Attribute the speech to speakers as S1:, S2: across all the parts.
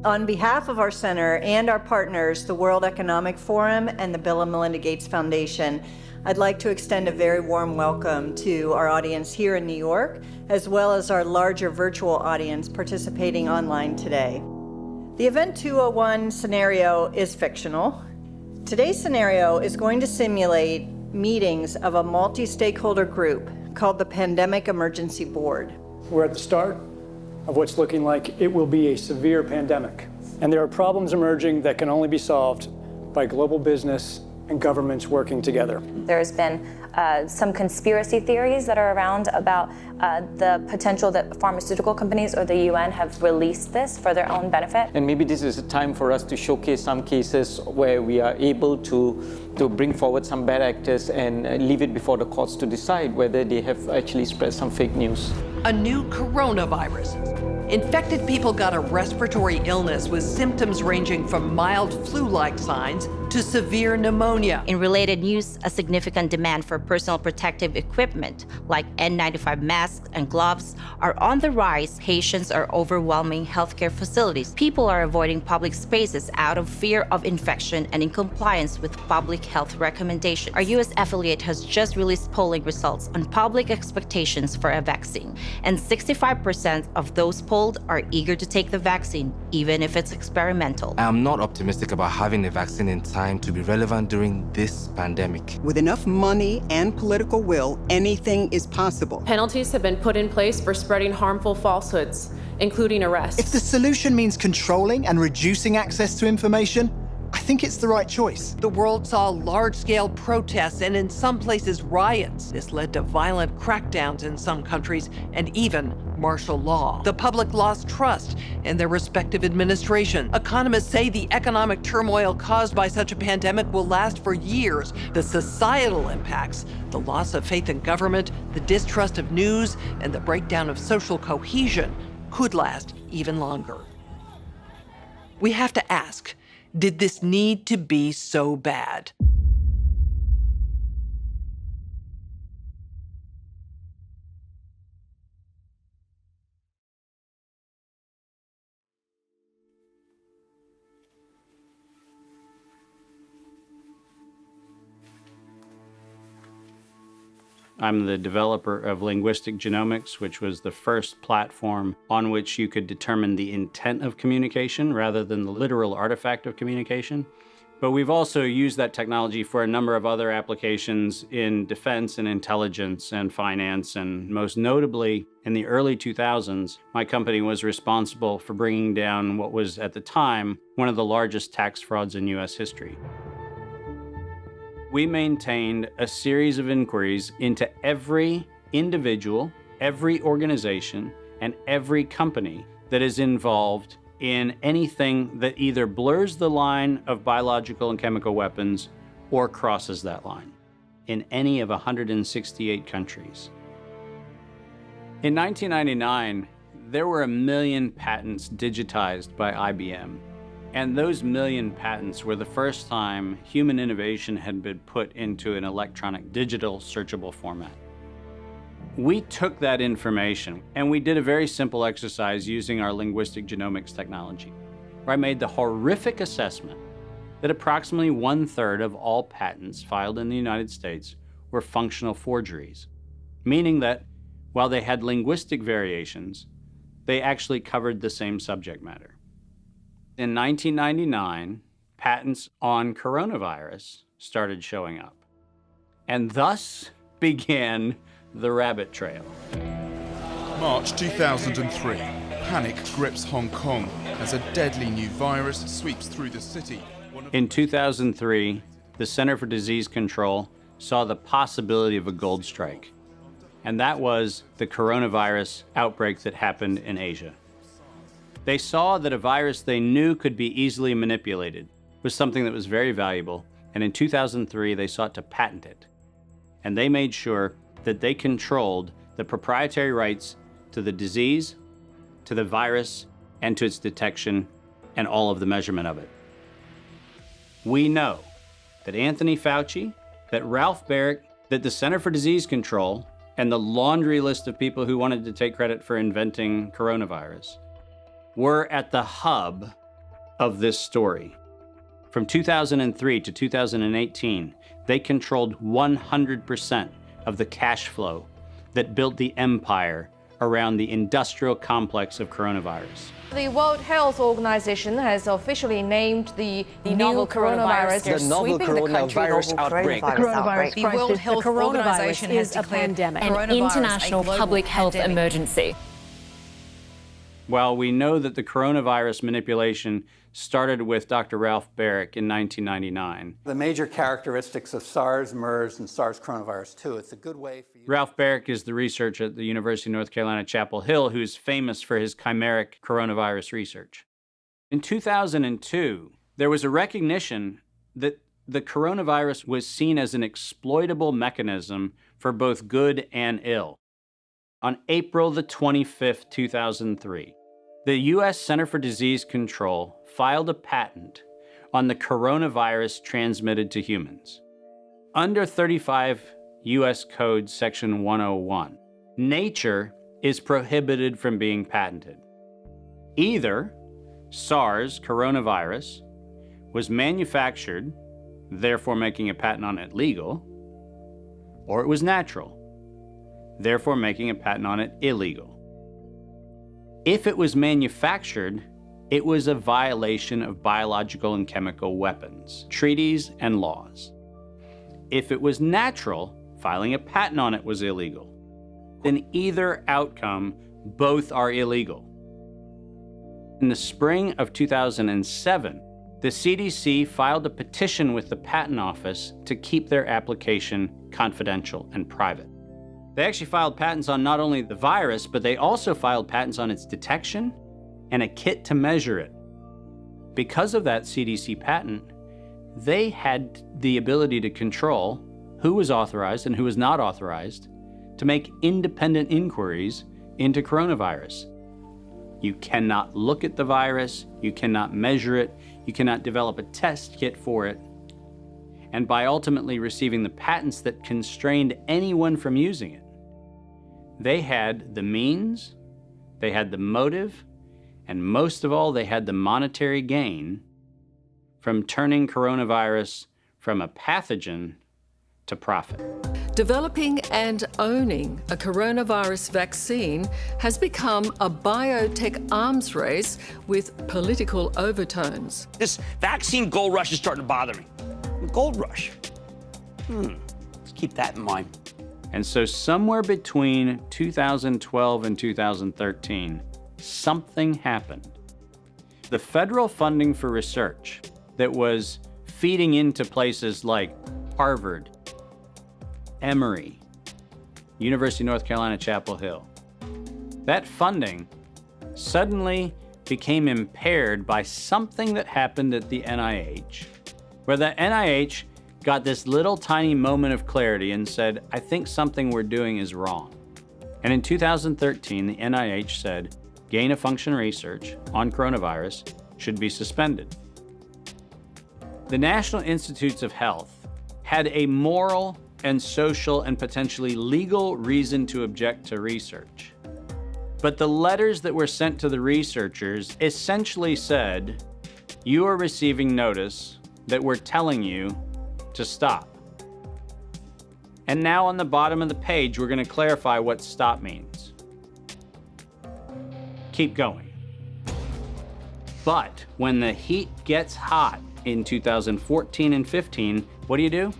S1: On behalf of our center and our partners, the World Economic Forum and the Bill and Melinda Gates Foundation, I'd like to extend a very warm welcome to our audience here in New York, as well as our larger virtual audience participating online today. The Event 201 scenario is fictional. Today's scenario is going to simulate meetings of a multi-stakeholder group called the Plandemic Emergency Board.
S2: We're at the start of what's looking like it will be a severe pandemic. And there are problems emerging that can only be solved by global business and governments working together.
S3: There's been some conspiracy theories that are around about the potential that pharmaceutical companies or the UN have released this for their own benefit.
S4: And maybe this is a time for us to showcase some cases where we are able to bring forward some bad actors and leave it before the courts to decide whether they have actually spread some fake news.
S5: A new coronavirus. Infected people got a respiratory illness with symptoms ranging from mild flu-like signs to severe pneumonia.
S6: In related news, a significant demand for personal protective equipment like N95 masks and gloves are on the rise. Patients are overwhelming healthcare facilities. People are avoiding public spaces out of fear of infection and in compliance with public health recommendations. Our U.S. affiliate has just released polling results on public expectations for a vaccine, and 65% of those polled are eager to take the vaccine, even if it's experimental.
S7: I am not optimistic about having the vaccine in time to be relevant during this pandemic.
S8: With enough money and political will, anything is possible.
S9: Penalties have been put in place for spreading harmful falsehoods, including arrests.
S10: If the solution means controlling and reducing access to information, I think it's the right choice.
S5: The world saw large-scale protests and in some places riots. This led to violent crackdowns in some countries and even martial law. The public lost trust in their respective administration. Economists say the economic turmoil caused by such a pandemic will last for years. The societal impacts, the loss of faith in government, the distrust of news, and the breakdown of social cohesion could last even longer. We have to ask, did this need to be so bad?
S11: I'm the developer of Linguistic Genomics, which was the first platform on which you could determine the intent of communication rather than the literal artifact of communication. But we've also used that technology for a number of other applications in defense and intelligence and finance, and most notably, in the early 2000s, my company was responsible for bringing down what was, at the time, one of the largest tax frauds in US history. We maintained a series of inquiries into every individual, every organization, and every company that is involved in anything that either blurs the line of biological and chemical weapons or crosses that line in any of 168 countries. In 1999, there were 1 million patents digitized by IBM. And those 1 million patents were the first time human innovation had been put into an electronic digital searchable format. We took that information and we did a very simple exercise using our linguistic genomics technology, where I made the horrific assessment that approximately 1/3 of all patents filed in the United States were functional forgeries, meaning that while they had linguistic variations, they actually covered the same subject matter. In 1999, patents on coronavirus started showing up, and thus began the rabbit trail.
S12: March 2003, panic grips Hong Kong as a deadly new virus sweeps through the city.
S11: In 2003, the Center for Disease Control saw the possibility of a gold strike, and that was the coronavirus outbreak that happened in Asia. They saw that a virus they knew could be easily manipulated was something that was very valuable, and in 2003 they sought to patent it. And they made sure that they controlled the proprietary rights to the disease, to the virus, and to its detection, and all of the measurement of it. We know that Anthony Fauci, that Ralph Baric, that the Center for Disease Control, and the laundry list of people who wanted to take credit for inventing coronavirus were at the hub of this story. From 2003 to 2018, they controlled 100% of the cash flow that built the empire around the industrial complex of coronavirus.
S13: The World Health Organization has officially named the novel coronavirus
S14: the novel coronavirus outbreak.
S13: The World Health Organization is a pandemic,
S9: an international public health emergency.
S11: While we know that the coronavirus manipulation started with Dr. Ralph Baric in 1999.
S15: The major characteristics of SARS, MERS, and SARS coronavirus 2, it's a good way for you...
S11: Ralph Baric is the researcher at the University of North Carolina, Chapel Hill, who's famous for his chimeric coronavirus research. In 2002, there was a recognition that the coronavirus was seen as an exploitable mechanism for both good and ill. On April the 25th, 2003, the U.S. Center for Disease Control filed a patent on the coronavirus transmitted to humans. Under 35 U.S. Code Section 101, nature is prohibited from being patented. Either SARS coronavirus was manufactured, therefore making a patent on it legal, or it was natural, therefore making a patent on it illegal. If it was manufactured, it was a violation of biological and chemical weapons, treaties, and laws. If it was natural, filing a patent on it was illegal. In either outcome, both are illegal. In the spring of 2007, the CDC filed a petition with the Patent Office to keep their application confidential and private. They actually filed patents on not only the virus, but they also filed patents on its detection and a kit to measure it. Because of that CDC patent, they had the ability to control who was authorized and who was not authorized to make independent inquiries into coronavirus. You cannot look at the virus, you cannot measure it, you cannot develop a test kit for it. And by ultimately receiving the patents that constrained anyone from using it, they had the means, they had the motive, and most of all, they had the monetary gain from turning coronavirus from a pathogen to profit.
S16: Developing and owning a coronavirus vaccine has become a biotech arms race with political overtones.
S14: This vaccine gold rush is starting to bother me. Gold rush. Let's keep that in mind.
S11: And so somewhere between 2012 and 2013, something happened. The federal funding for research that was feeding into places like Harvard, Emory, University of North Carolina, Chapel Hill, that funding suddenly became impaired by something that happened at the NIH, where the NIH got this little tiny moment of clarity and said, I think something we're doing is wrong. And in 2013, the NIH said, gain-of-function research on coronavirus should be suspended. The National Institutes of Health had a moral and social and potentially legal reason to object to research. But the letters that were sent to the researchers essentially said, you are receiving notice that we're telling you to stop. And now on the bottom of the page, we're going to clarify what stop means. Keep going. But when the heat gets hot in 2014 and 15, what do?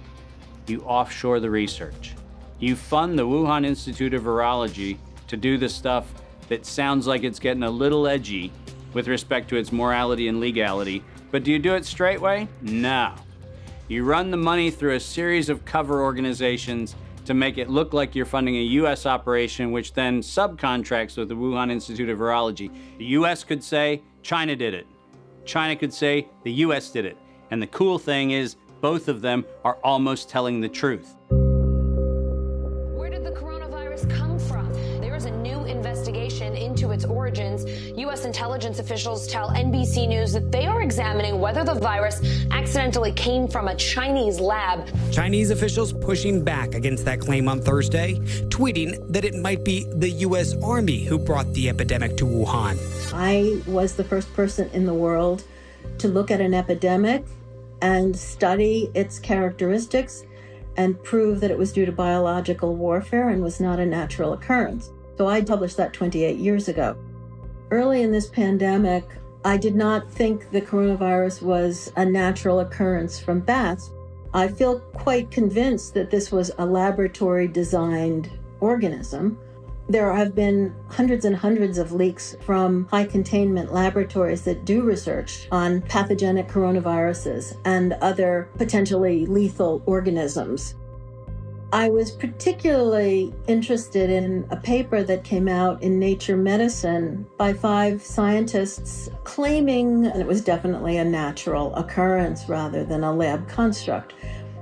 S11: You offshore the research. You fund the Wuhan Institute of Virology to do the stuff that sounds like it's getting a little edgy with respect to its morality and legality. But do you do it straight way? No. You run the money through a series of cover organizations to make it look like you're funding a U.S. operation, which then subcontracts with the Wuhan Institute of Virology. The U.S. could say, China did it. China could say, the U.S. did it. And the cool thing is, both of them are almost telling the truth.
S17: Where did the coronavirus come from? There is a new investigation into its origins. U.S. intelligence officials tell NBC News that they are examining whether the virus accidentally came from a Chinese lab.
S18: Chinese officials pushing back against that claim on Thursday, tweeting that it might be the U.S. Army who brought the epidemic to Wuhan.
S19: I was the first person in the world to look at an epidemic and study its characteristics and prove that it was due to biological warfare and was not a natural occurrence. So I published that 28 years ago. Early in this pandemic, I did not think the coronavirus was a natural occurrence from bats. I feel quite convinced that this was a laboratory-designed organism. There have been hundreds and hundreds of leaks from high-containment laboratories that do research on pathogenic coronaviruses and other potentially lethal organisms. I was particularly interested in a paper that came out in Nature Medicine by 5 scientists claiming, and it was definitely a natural occurrence rather than a lab construct.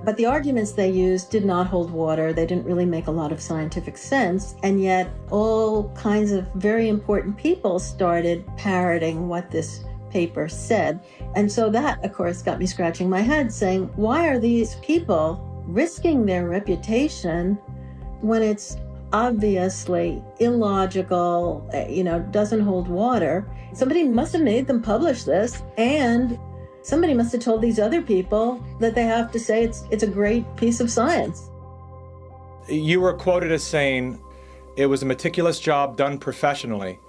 S19: But the arguments they used did not hold water. They didn't really make a lot of scientific sense. And yet all kinds of very important people started parroting what this paper said. And so that, of course, got me scratching my head saying, why are these people risking their reputation when it's obviously illogical, doesn't hold water? Somebody must have made them publish this, and somebody must have told these other people that they have to say it's a great piece of science.
S20: You were quoted as saying it was a meticulous job done professionally.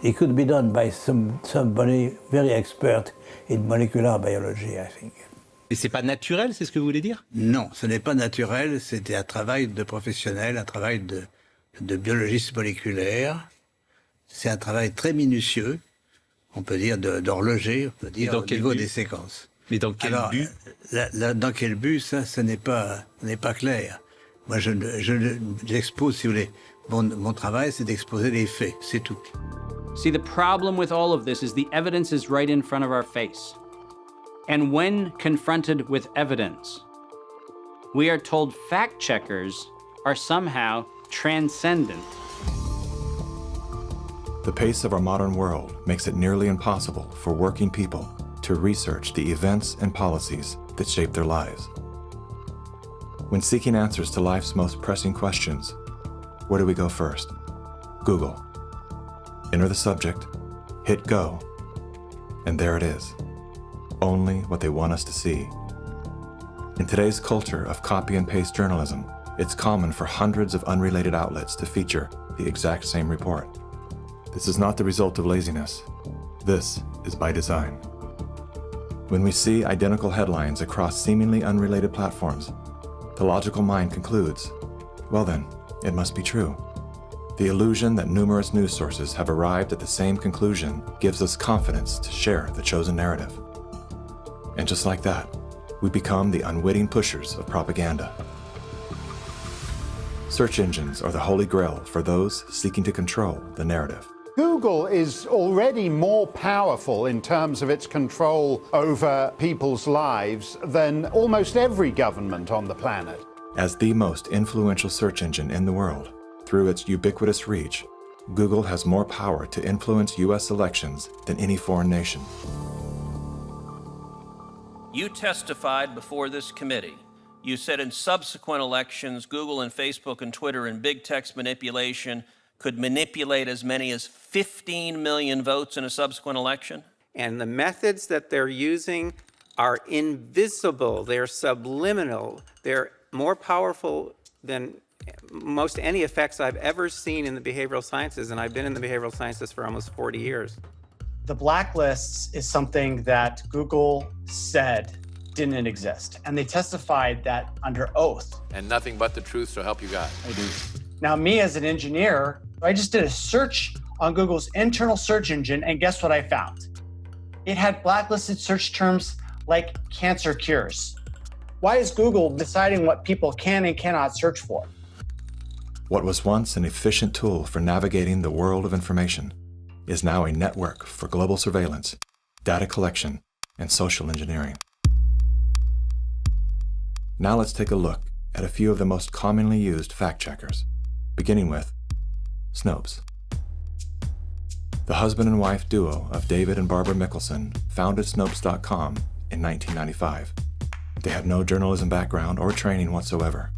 S21: It could be done by somebody very expert in molecular biology, I think.
S22: Et c'est pas naturel, c'est ce que vous voulez dire?
S21: Non, ce n'est pas naturel, c'était un travail de professionnel, un travail de biologiste moléculaire. C'est un travail très minutieux, on peut dire d'horloger, on peut dire au niveau des séquences.
S22: Mais dans quel but?
S21: Dans quel but, ça n'est pas clair. Moi, j'expose, si vous voulez, mon travail, c'est d'exposer les faits, c'est tout.
S11: See, the problem with all of this is the evidence is right in front of our face. And when confronted with evidence, we are told fact checkers are somehow transcendent.
S23: The pace of our modern world makes it nearly impossible for working people to research the events and policies that shape their lives. When seeking answers to life's most pressing questions, where do we go first? Google. Enter the subject, hit go, and there it is. Only what they want us to see. In today's culture of copy and paste journalism, it's common for hundreds of unrelated outlets to feature the exact same report. This is not the result of laziness. This is by design. When we see identical headlines across seemingly unrelated platforms, the logical mind concludes, well then, it must be true. The illusion that numerous news sources have arrived at the same conclusion gives us confidence to share the chosen narrative. And just like that, we become the unwitting pushers of propaganda. Search engines are the holy grail for those seeking to control the narrative.
S24: Google is already more powerful in terms of its control over people's lives than almost every government on the planet.
S23: As the most influential search engine in the world, through its ubiquitous reach, Google has more power to influence U.S. elections than any foreign nation.
S25: You testified before this committee. You said in subsequent elections, Google and Facebook and Twitter and big text manipulation could manipulate as many as 15 million votes in a subsequent election?
S26: And the methods that they're using are invisible, they're subliminal, they're more powerful than most any effects I've ever seen in the behavioral sciences, and I've been in the behavioral sciences for almost 40 years.
S27: The blacklists is something that Google said didn't exist, and they testified that under oath.
S28: And nothing but the truth, so help you God.
S27: I do. Now, me as an engineer, I just did a search on Google's internal search engine, and guess what I found? It had blacklisted search terms like cancer cures. Why is Google deciding what people can and cannot search for?
S23: What was once an efficient tool for navigating the world of information is now a network for global surveillance, data collection, and social engineering. Now let's take a look at a few of the most commonly used fact checkers, beginning with Snopes. The husband and wife duo of David and Barbara Mickelson founded Snopes.com in 1995. They had no journalism background or training whatsoever.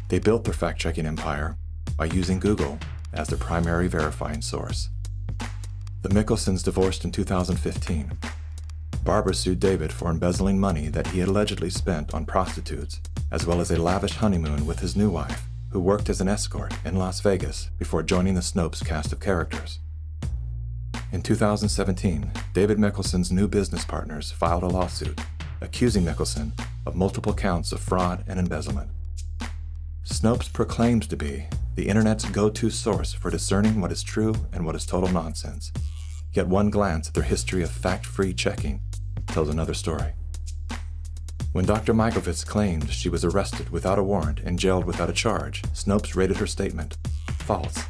S23: They built their fact-checking empire by using Google as their primary verifying source. The Mickelsons divorced in 2015. Barbara sued David for embezzling money that he had allegedly spent on prostitutes, as well as a lavish honeymoon with his new wife, who worked as an escort in Las Vegas before joining the Snopes cast of characters. In 2017, David Mickelson's new business partners filed a lawsuit accusing Mickelson of multiple counts of fraud and embezzlement. Snopes proclaims to be the internet's go-to source for discerning what is true and what is total nonsense. Yet one glance at their history of fact-free checking tells another story. When Dr. Mikovits claimed she was arrested without a warrant and jailed without a charge, Snopes rated her statement false.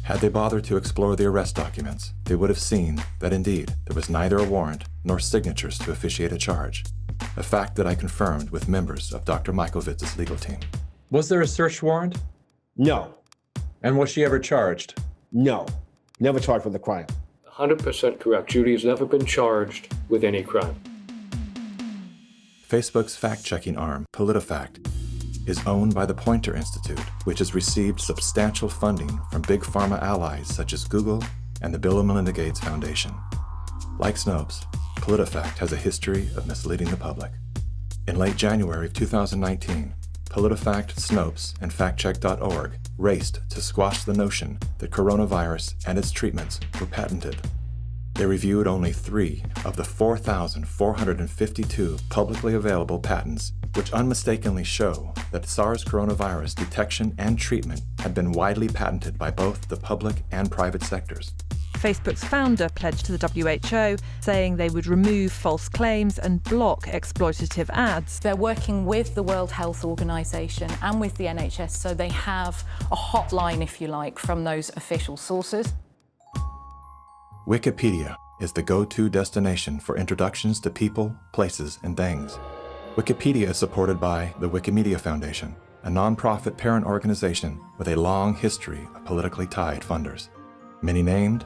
S23: Had they bothered to explore the arrest documents, they would have seen that indeed there was neither a warrant nor signatures to officiate a charge, a fact that I confirmed with members of Dr. Mikovits' legal team.
S1: Was there a search warrant?
S2: No.
S1: And was she ever charged?
S2: No. Never charged with a crime.
S3: 100% correct. Judy has never been charged with any crime.
S23: Facebook's fact-checking arm, PolitiFact, is owned by the Poynter Institute, which has received substantial funding from big pharma allies such as Google and the Bill and Melinda Gates Foundation. Like Snopes, PolitiFact has a history of misleading the public. In late January of 2019, PolitiFact, Snopes, and FactCheck.org raced to squash the notion that coronavirus and its treatments were patented. They reviewed only 3 of the 4,452 publicly available patents, which unmistakably show that SARS coronavirus detection and treatment had been widely patented by both the public and private sectors.
S4: Facebook's founder pledged to the WHO, saying they would remove false claims and block exploitative ads.
S6: They're working with the World Health Organization and with the NHS, so they have a hotline, if you like, from those official sources.
S23: Wikipedia is the go-to destination for introductions to people, places, and things. Wikipedia is supported by the Wikimedia Foundation, a non-profit parent organization with a long history of politically tied funders. Many named,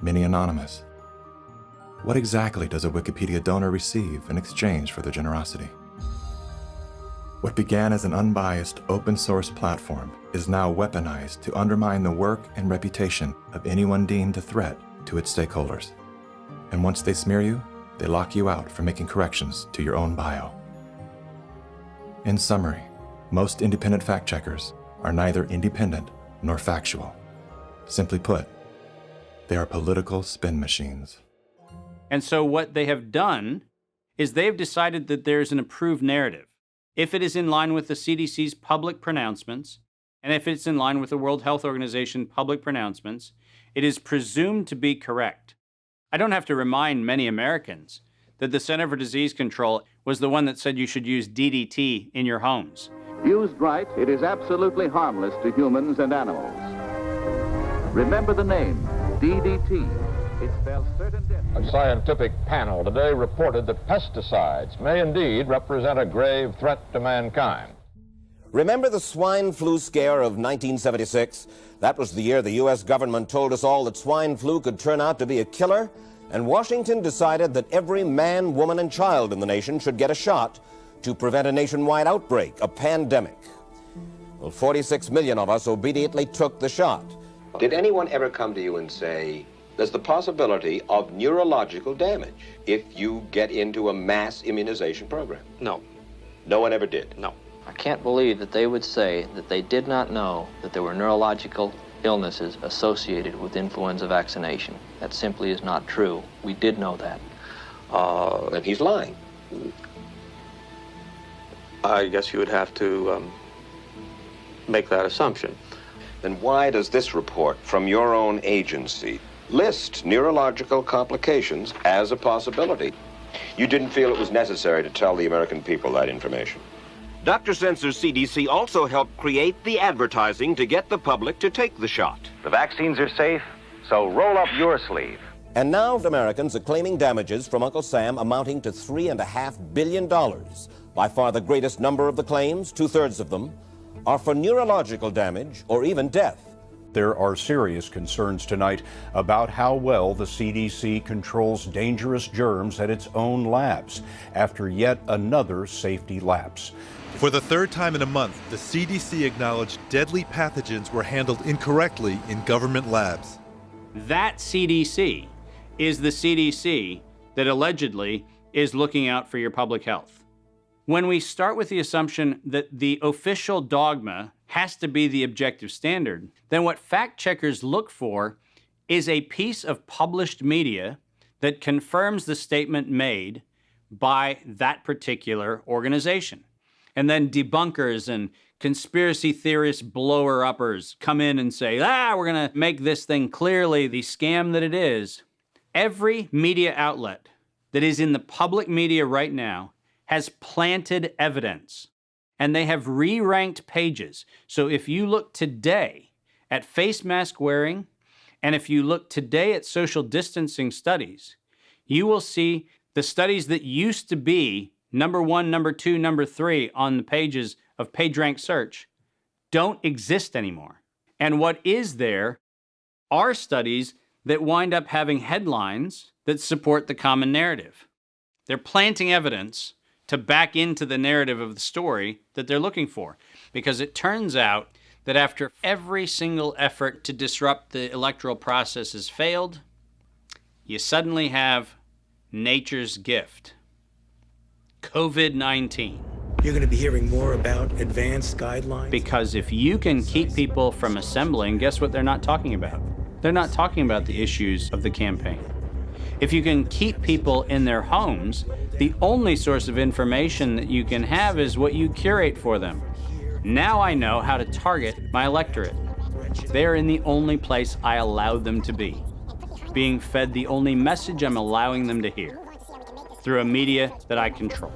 S23: many anonymous. What exactly does a Wikipedia donor receive in exchange for their generosity? What began as an unbiased open-source platform is now weaponized to undermine the work and reputation of anyone deemed a threat to its stakeholders. And once they smear you, they lock you out from making corrections to your own bio. In summary, most independent fact-checkers are neither independent nor factual. Simply put, they are political spin machines.
S11: And so what they have done is they've decided that there's an approved narrative. If it is in line with the CDC's public pronouncements, and if it's in line with the World Health Organization public pronouncements, it is presumed to be correct. I don't have to remind many Americans that the Center for Disease Control was the one that said you should use DDT in your homes.
S7: Used right, it is absolutely harmless to humans and animals. Remember the name, DDT. It spells certain death.
S28: A scientific panel today reported that pesticides may indeed represent a grave threat to mankind.
S8: Remember the swine flu scare of 1976? That was the year the U.S. government told us all that swine flu could turn out to be a killer, and Washington decided that every man, woman, and child in the nation should get a shot to prevent a nationwide outbreak, a pandemic. Well, 46 million of us obediently took the shot.
S10: Did anyone ever come to you and say, there's the possibility of neurological damage if you get into a mass immunization program?
S29: No.
S10: No one ever did?
S29: No. I can't believe that they would say that they did not know that there were neurological illnesses associated with influenza vaccination. That simply is not true. We did know that.
S10: Then he's lying.
S29: I guess you would have to make that assumption.
S10: Then why does this report from your own agency list neurological complications as a possibility? You didn't feel it was necessary to tell the American people that information.
S8: Dr. Sensor's CDC also helped create the advertising to get the public to take the shot.
S7: The vaccines are safe, so roll up your sleeve.
S8: And now Americans are claiming damages from Uncle Sam amounting to $3.5 billion. By far the greatest number of the claims, 2/3 of them, are for neurological damage or even death.
S30: There are serious concerns tonight about how well the CDC controls dangerous germs at its own labs after yet another safety lapse.
S31: For the third time in a month, the CDC acknowledged deadly pathogens were handled incorrectly in government labs.
S11: That CDC is the CDC that allegedly is looking out for your public health. When we start with the assumption that the official dogma has to be the objective standard, then what fact checkers look for is a piece of published media that confirms the statement made by that particular organization. And then debunkers and conspiracy theorist blower-uppers come in and say, we're gonna make this thing clearly the scam that it is. Every media outlet that is in the public media right now has planted evidence, and they have re-ranked pages. So if you look today at face mask wearing, and if you look today at social distancing studies, you will see the studies that used to be number 1, number 2, number 3 on the pages of PageRank search don't exist anymore. And what is there are studies that wind up having headlines that support the common narrative. They're planting evidence to back into the narrative of the story that they're looking for. Because it turns out that after every single effort to disrupt the electoral process has failed, you suddenly have nature's gift, COVID-19.
S5: You're going to be hearing more about advanced guidelines.
S11: Because if you can keep people from assembling, guess what they're not talking about? They're not talking about the issues of the campaign. If you can keep people in their homes, the only source of information that you can have is what you curate for them. Now I know how to target my electorate. They're in the only place I allow them to be, being fed the only message I'm allowing them to hear, through a media that I control.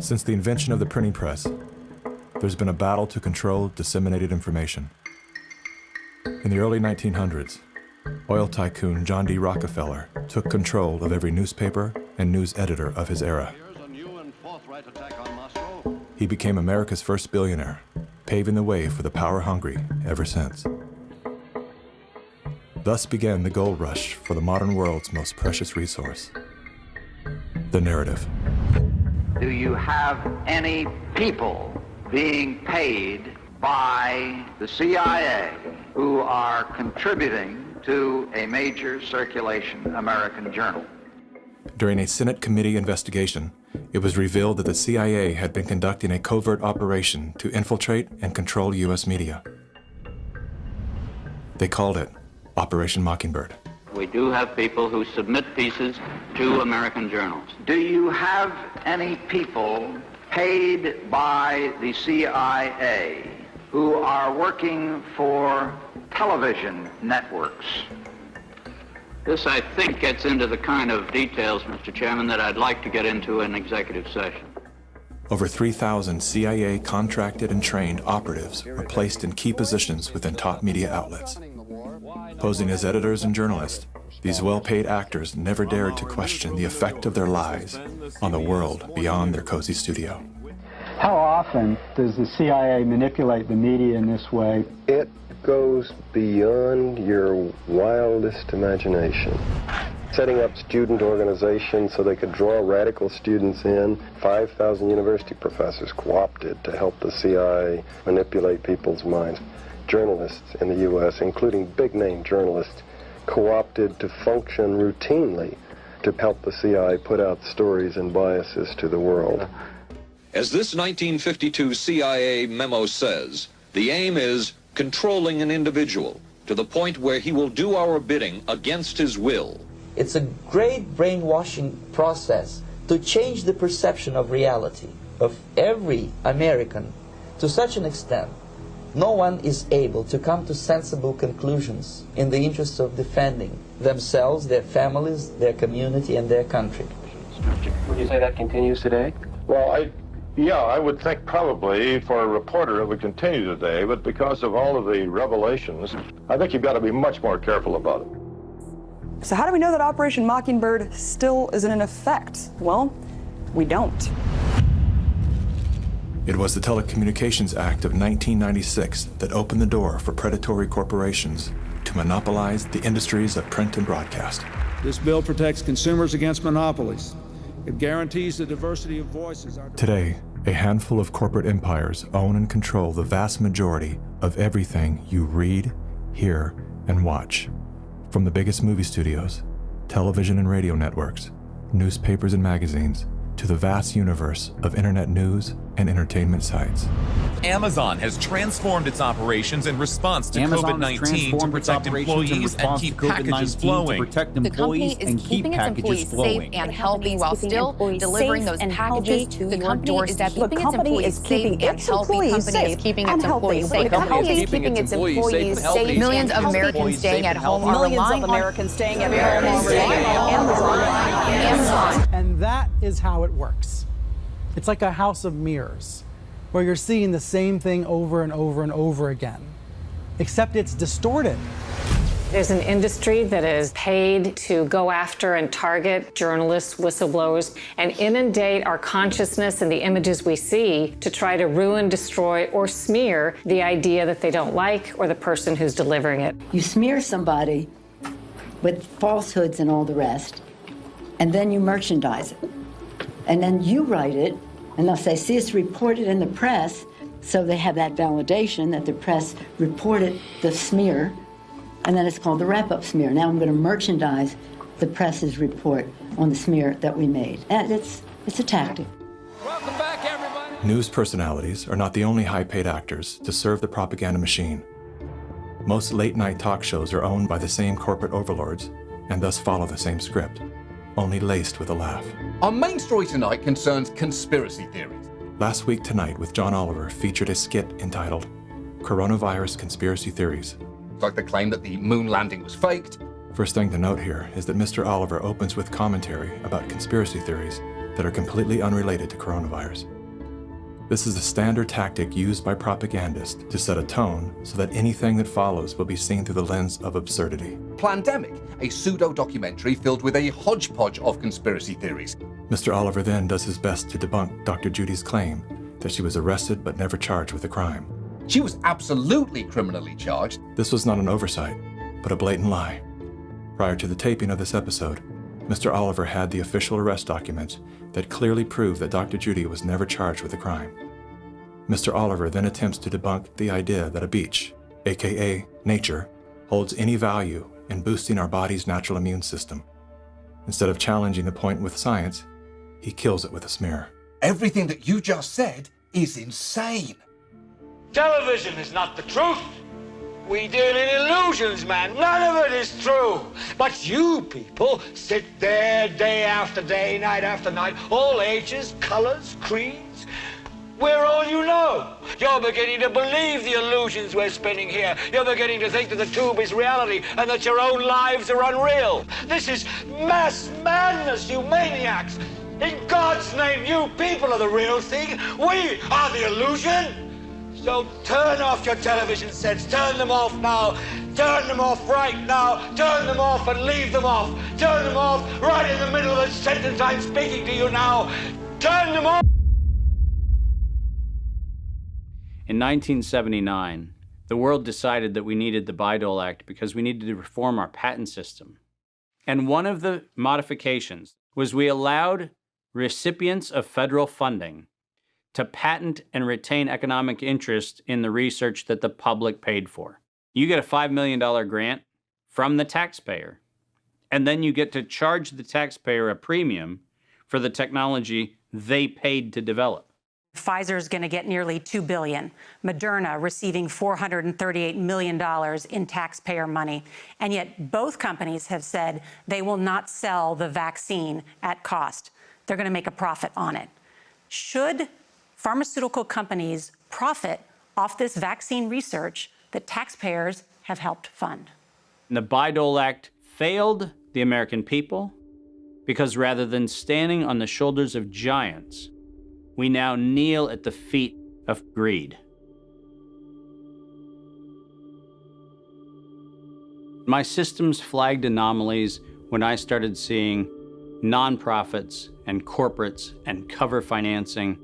S23: Since the invention of the printing press, there's been a battle to control disseminated information. In the early 1900s, oil tycoon John D. Rockefeller took control of every newspaper and news editor of his era. He became America's first billionaire, paving the way for the power-hungry ever since. Thus began the gold rush for the modern world's most precious resource, the narrative.
S7: Do you have any people being paid by the CIA who are contributing to a major circulation American journal?
S23: During a Senate committee investigation, it was revealed that the CIA had been conducting a covert operation to infiltrate and control U.S. media. They called it Operation Mockingbird.
S7: We do have people who submit pieces to American journals. Do you have any people paid by the CIA who are working for television networks? This, I think, gets into the kind of details, Mr. Chairman, that I'd like to get into in executive session.
S23: Over 3,000 CIA contracted and trained operatives were placed in key positions within top media outlets. Posing as editors and journalists, these well-paid actors never dared to question the effect of their lives on the world beyond their cozy studio.
S9: How often does the CIA manipulate the media in this way?
S12: It goes beyond your wildest imagination. Setting up student organizations so they could draw radical students in. 5,000 university professors co-opted to help the CIA manipulate people's minds. Journalists in the U.S., including big-name journalists, co-opted to function routinely to help the CIA put out stories and biases to the world.
S13: As this 1952 CIA memo says, the aim is controlling an individual to the point where he will do our bidding against his will.
S14: It's a great brainwashing process to change the perception of reality of every American to such an extent no one is able to come to sensible conclusions in the interest of defending themselves, their families, their community, and their country.
S15: Would you say that continues today?
S28: Well, I would think probably for a reporter it would continue today, but because of all of the revelations, I think you've got to be much more careful about it.
S16: So how do we know that Operation Mockingbird still isn't in effect? Well, we don't.
S23: It was the Telecommunications Act of 1996 that opened the door for predatory corporations to monopolize the industries of print and broadcast.
S17: This bill protects consumers against monopolies. It guarantees the diversity of voices.
S23: Today, A handful of corporate empires own and control the vast majority of everything you read, hear, and watch. From the biggest movie studios, television and radio networks, newspapers and magazines, to the vast universe of internet news and entertainment sites.
S1: Amazon has transformed its operations in response to COVID-19 to protect employees and keep packages flowing.
S17: The company is keeping its employees safe and healthy while still delivering those packages to your doorstep. The company is keeping its employees safe. The company is keeping its employees safe. Millions of Americans staying at home are relying on Amazon.
S18: And that is how it works. It's like a house of mirrors, where you're seeing the same thing over and over and over again, except it's distorted.
S19: There's an industry that is paid to go after and target journalists, whistleblowers, and inundate our consciousness and the images we see to try to ruin, destroy, or smear the idea that they don't like or the person who's delivering it.
S20: You smear somebody with falsehoods and all the rest, and then you merchandise it. And then you write it, and if they see it's reported in the press, so they have that validation that the press reported the smear, and then it's called the wrap-up smear. Now I'm going to merchandise the press's report on the smear that we made. And it's a tactic.
S1: Welcome back, everybody.
S23: News personalities are not the only high-paid actors to serve the propaganda machine. Most late-night talk shows are owned by the same corporate overlords and thus follow the same script, only laced with a laugh.
S1: Our main story tonight concerns conspiracy theories.
S23: Last Week Tonight with John Oliver featured a skit entitled Coronavirus Conspiracy Theories.
S1: Like the claim that the moon landing was faked.
S23: First thing to note here is that Mr. Oliver opens with commentary about conspiracy theories that are completely unrelated to coronavirus. This is a standard tactic used by propagandists to set a tone so that anything that follows will be seen through the lens of absurdity.
S1: Plandemic, a pseudo-documentary filled with a hodgepodge of conspiracy theories.
S23: Mr. Oliver then does his best to debunk Dr. Judy's claim that she was arrested but never charged with a crime.
S1: She was absolutely criminally charged.
S23: This was not an oversight, but a blatant lie. Prior to the taping of this episode, Mr. Oliver had the official arrest documents that clearly prove that Dr. Judy was never charged with a crime. Mr. Oliver then attempts to debunk the idea that a beach, aka nature, holds any value in boosting our body's natural immune system. Instead of challenging the point with science, he kills it with a smear.
S1: Everything that you just said is insane.
S21: Television is not the truth. We deal in illusions, man. None of it is true. But you people sit there day after day, night after night, all ages, colors, creeds. We're all you know. You're beginning to believe the illusions we're spinning here. You're beginning to think that the tube is reality and that your own lives are unreal. This is mass madness, you maniacs. In God's name, you people are the real thing. We are the illusion. So turn off your television sets. Turn them off now. Turn them off right now. Turn them off and leave them off. Turn them off right in the middle of the sentence I'm speaking to you now. Turn them off.
S11: In 1979, the world decided that we needed the Bayh-Dole Act because we needed to reform our patent system. And one of the modifications was we allowed recipients of federal funding to patent and retain economic interest in the research that the public paid for. You get a $5 million grant from the taxpayer, and then you get to charge the taxpayer a premium for the technology they paid to develop.
S22: Pfizer's going to get nearly $2 billion. Moderna receiving $438 million in taxpayer money. And yet both companies have said they will not sell the vaccine at cost. They're going to make a profit on it. Should pharmaceutical companies profit off this vaccine research that taxpayers have helped fund?
S11: And the Bayh-Dole Act failed the American people because rather than standing on the shoulders of giants, we now kneel at the feet of greed. My systems flagged anomalies when I started seeing nonprofits and corporates and cover financing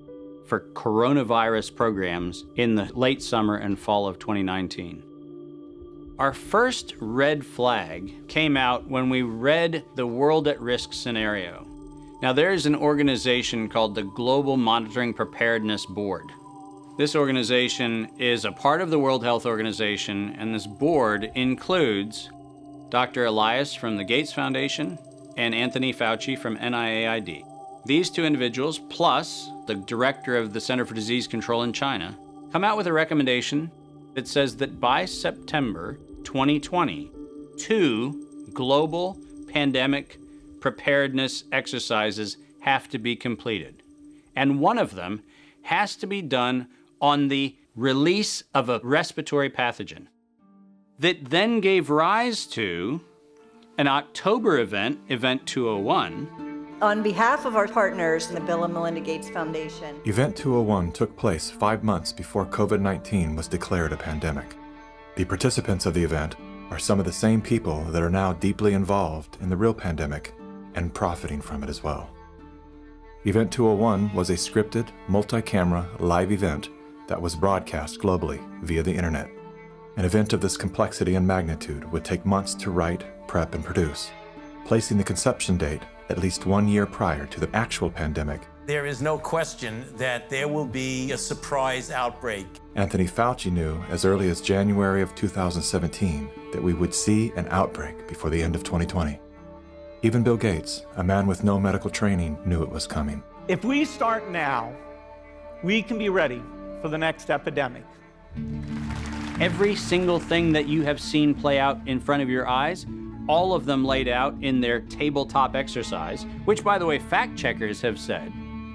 S11: for coronavirus programs in the late summer and fall of 2019. Our first red flag came out when we read the world at risk scenario. Now, there is an organization called the Global Monitoring Preparedness Board. This organization is a part of the World Health Organization, and this board includes Dr. Elias from the Gates Foundation and Anthony Fauci from NIAID. These two individuals, plus the director of the Center for Disease Control in China, come out with a recommendation that says that by September 2020, 2 global pandemic preparedness exercises have to be completed. And one of them has to be done on the release of a respiratory pathogen that then gave rise to an October event, Event 201.
S2: On behalf of our partners in the Bill and Melinda Gates Foundation.
S23: Event 201 took place 5 months before COVID-19 was declared a pandemic. The participants of the event are some of the same people that are now deeply involved in the real pandemic and profiting from it as well. Event 201 was a scripted, multi-camera, live event that was broadcast globally via the internet. An event of this complexity and magnitude would take months to write, prep, and produce, placing the conception date at least 1 year prior to the actual pandemic.
S3: There is no question that there will be a surprise outbreak.
S23: Anthony Fauci knew as early as January of 2017 that we would see an outbreak before the end of 2020. Even Bill Gates, a man with no medical training, knew it was coming.
S4: If we start now, we can be ready for the next epidemic.
S11: Every single thing that you have seen play out in front of your eyes, all of them laid out in their tabletop exercise, which, by the way, fact checkers have said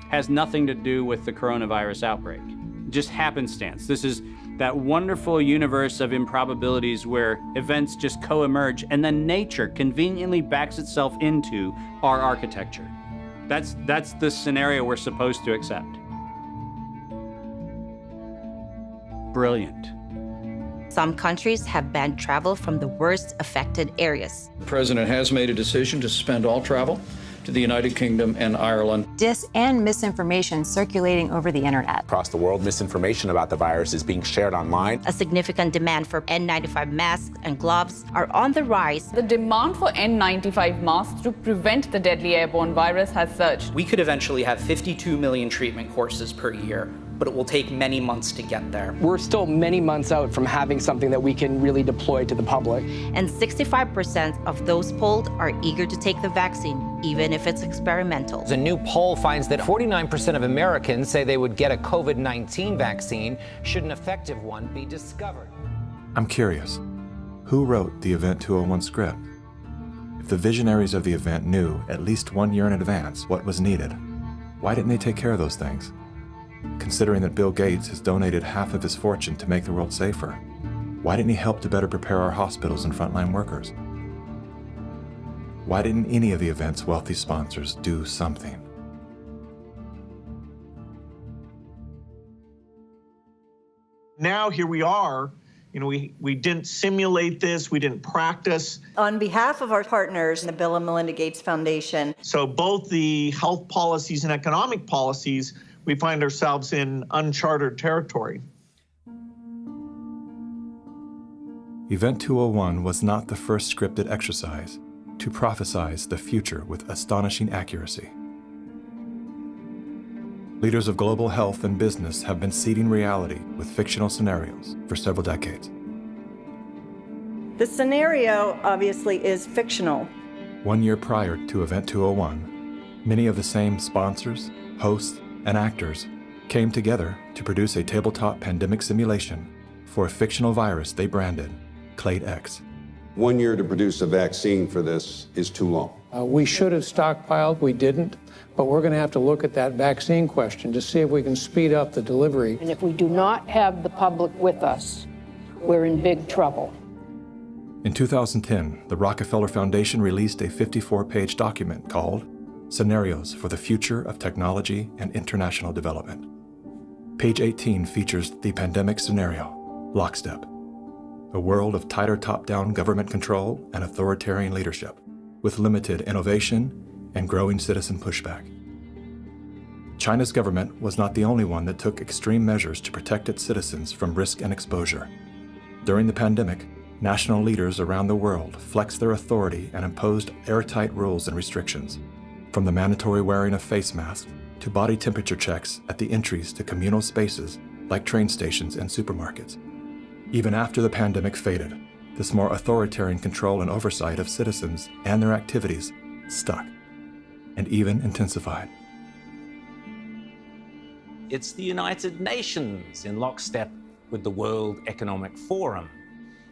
S11: has nothing to do with the coronavirus outbreak. Just happenstance. This is that wonderful universe of improbabilities where events just co-emerge and then nature conveniently backs itself into our architecture. That's the scenario we're supposed to accept. Brilliant.
S6: Some countries have banned travel from the worst affected areas.
S8: The president has made a decision to suspend all travel to the United Kingdom and Ireland.
S10: Dis and misinformation circulating over the internet.
S24: Across the world, misinformation about the virus is being shared online.
S6: A significant demand for N95 masks and gloves are on the rise.
S25: The demand for N95 masks to prevent the deadly airborne virus has surged.
S26: We could eventually have 52 million treatment courses per year, but it will take many months to get there.
S15: We're still many months out from having something that we can really deploy to the public.
S6: And 65% of those polled are eager to take the vaccine, even if it's experimental.
S27: A new poll finds that 49% of Americans say they would get a COVID-19 vaccine should an effective one be discovered.
S23: I'm curious, who wrote the Event 201 script? If the visionaries of the event knew at least 1 year in advance what was needed, why didn't they take care of those things? Considering that Bill Gates has donated half of his fortune to make the world safer, why didn't he help to better prepare our hospitals and frontline workers? Why didn't any of the event's wealthy sponsors do something?
S4: Now here we are. You know, we didn't simulate this, we didn't practice.
S2: On behalf of our partners in the Bill and Melinda Gates Foundation.
S4: So both the health policies and economic policies, we find ourselves in uncharted territory.
S23: Event 201 was not the first scripted exercise to prophesize the future with astonishing accuracy. Leaders of global health and business have been seeding reality with fictional scenarios for several decades.
S2: The scenario, obviously, is fictional.
S23: 1 year prior to Event 201, many of the same sponsors, hosts, and actors came together to produce a tabletop pandemic simulation for a fictional virus they branded Clade X.
S29: 1 year to produce a vaccine for this is too long.
S32: We should have stockpiled, we didn't, but we're going to have to look at that vaccine question to see if we can speed up the delivery.
S33: And if we do not have the public with us, we're in big trouble.
S23: In 2010, the Rockefeller Foundation released a 54-page document called Scenarios for the Future of Technology and International Development. Page 18 features the pandemic scenario, Lockstep, a world of tighter top-down government control and authoritarian leadership, with limited innovation and growing citizen pushback. China's government was not the only one that took extreme measures to protect its citizens from risk and exposure. During the pandemic, national leaders around the world flexed their authority and imposed airtight rules and restrictions. From the mandatory wearing of face masks to body temperature checks at the entries to communal spaces like train stations and supermarkets. Even after the pandemic faded, this more authoritarian control and oversight of citizens and their activities stuck, and even intensified.
S3: It's the United Nations in lockstep with the World Economic Forum.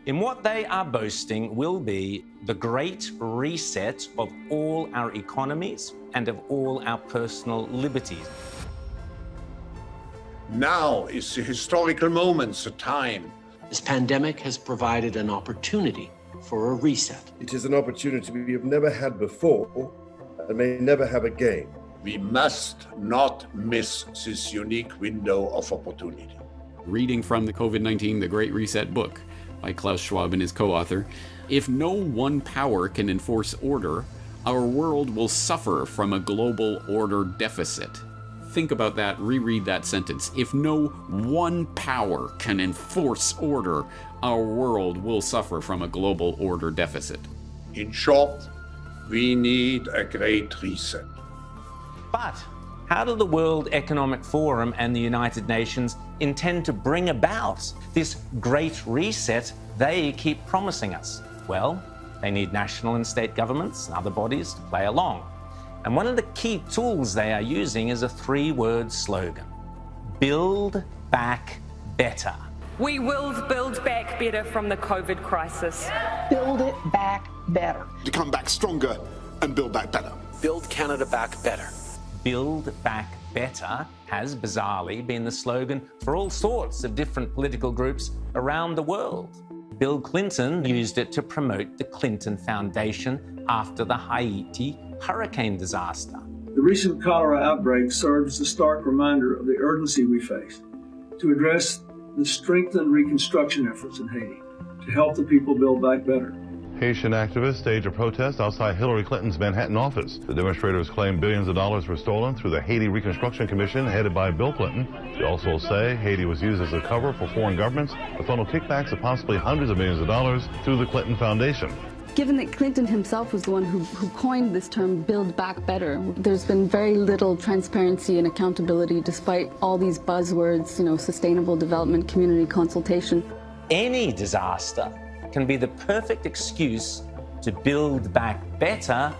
S3: In what they are boasting will be the great reset of all our economies and of all our personal liberties.
S5: Now is the historical moment, the time.
S7: This pandemic has provided an opportunity for a reset.
S9: It is an opportunity we have never had before and may never have again.
S5: We must not miss this unique window of opportunity.
S12: Reading from the COVID-19, The Great Reset book by Klaus Schwab and his co-author, if no one power can enforce order, our world will suffer from a global order deficit. Think about that, reread that sentence. If no one power can enforce order, our world will suffer from a global order deficit.
S5: In short, we need a great reset.
S3: But how do the World Economic Forum and the United Nations intend to bring about this great reset they keep promising us? Well, they need national and state governments and other bodies to play along. And one of the key tools they are using is a three-word slogan: build back better.
S13: We will build back better from the COVID crisis.
S33: Build it back better.
S5: To come back stronger and build back better.
S7: Build Canada back better.
S3: Build back better has bizarrely been the slogan for all sorts of different political groups around the world. Bill Clinton used it to promote the Clinton Foundation after the Haiti hurricane disaster.
S14: The recent cholera outbreak serves as a stark reminder of the urgency we face to address the strengthened reconstruction efforts in Haiti to help the people build back better.
S16: Haitian activists staged a protest outside Hillary Clinton's Manhattan office. The demonstrators claim billions of dollars were stolen through the Haiti Reconstruction Commission headed by Bill Clinton. They also say Haiti was used as a cover for foreign governments to funnel kickbacks of possibly hundreds of millions of dollars through the Clinton Foundation.
S17: Given that Clinton himself was the one who coined this term, build back better, there's been very little transparency and accountability despite all these buzzwords, sustainable development, community consultation.
S3: Any disaster can be the perfect excuse to build back better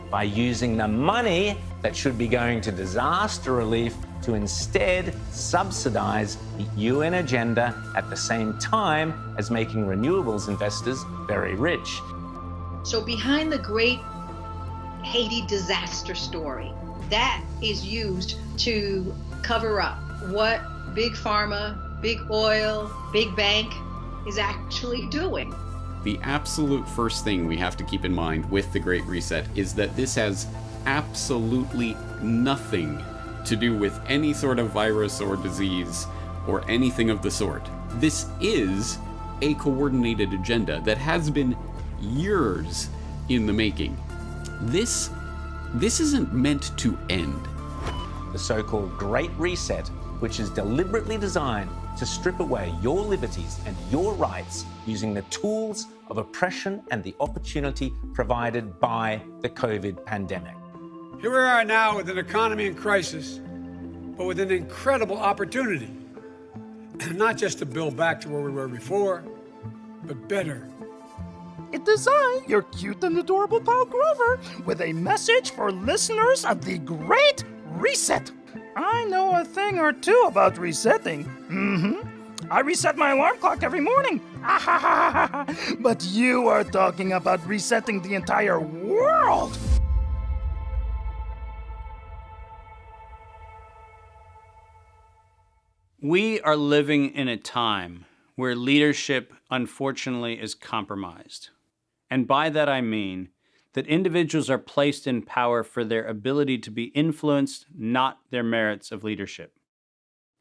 S3: by using the money that should be going to disaster relief to instead subsidize the UN agenda at the same time as making renewables investors very rich.
S18: So behind the great Haiti disaster story, that is used to cover up what Big Pharma, Big Oil, Big Bank is actually doing.
S12: The absolute first thing we have to keep in mind with the Great Reset is that this has absolutely nothing to do with any sort of virus or disease or anything of the sort. This is a coordinated agenda that has been years in the making. This isn't meant to end.
S3: The so-called Great Reset, which is deliberately designed to strip away your liberties and your rights using the tools of oppression and the opportunity provided by the COVID pandemic.
S19: Here we are now with an economy in crisis, but with an incredible opportunity, not just to build back to where we were before, but better.
S28: It designed your cute and adorable pal Grover with a message for listeners of the Great Reset. I know a thing or two about resetting. I reset my alarm clock every morning. But you are talking about resetting the entire world.
S11: We are living in a time where leadership, unfortunately, is compromised. And by that I mean that individuals are placed in power for their ability to be influenced, not their merits of leadership.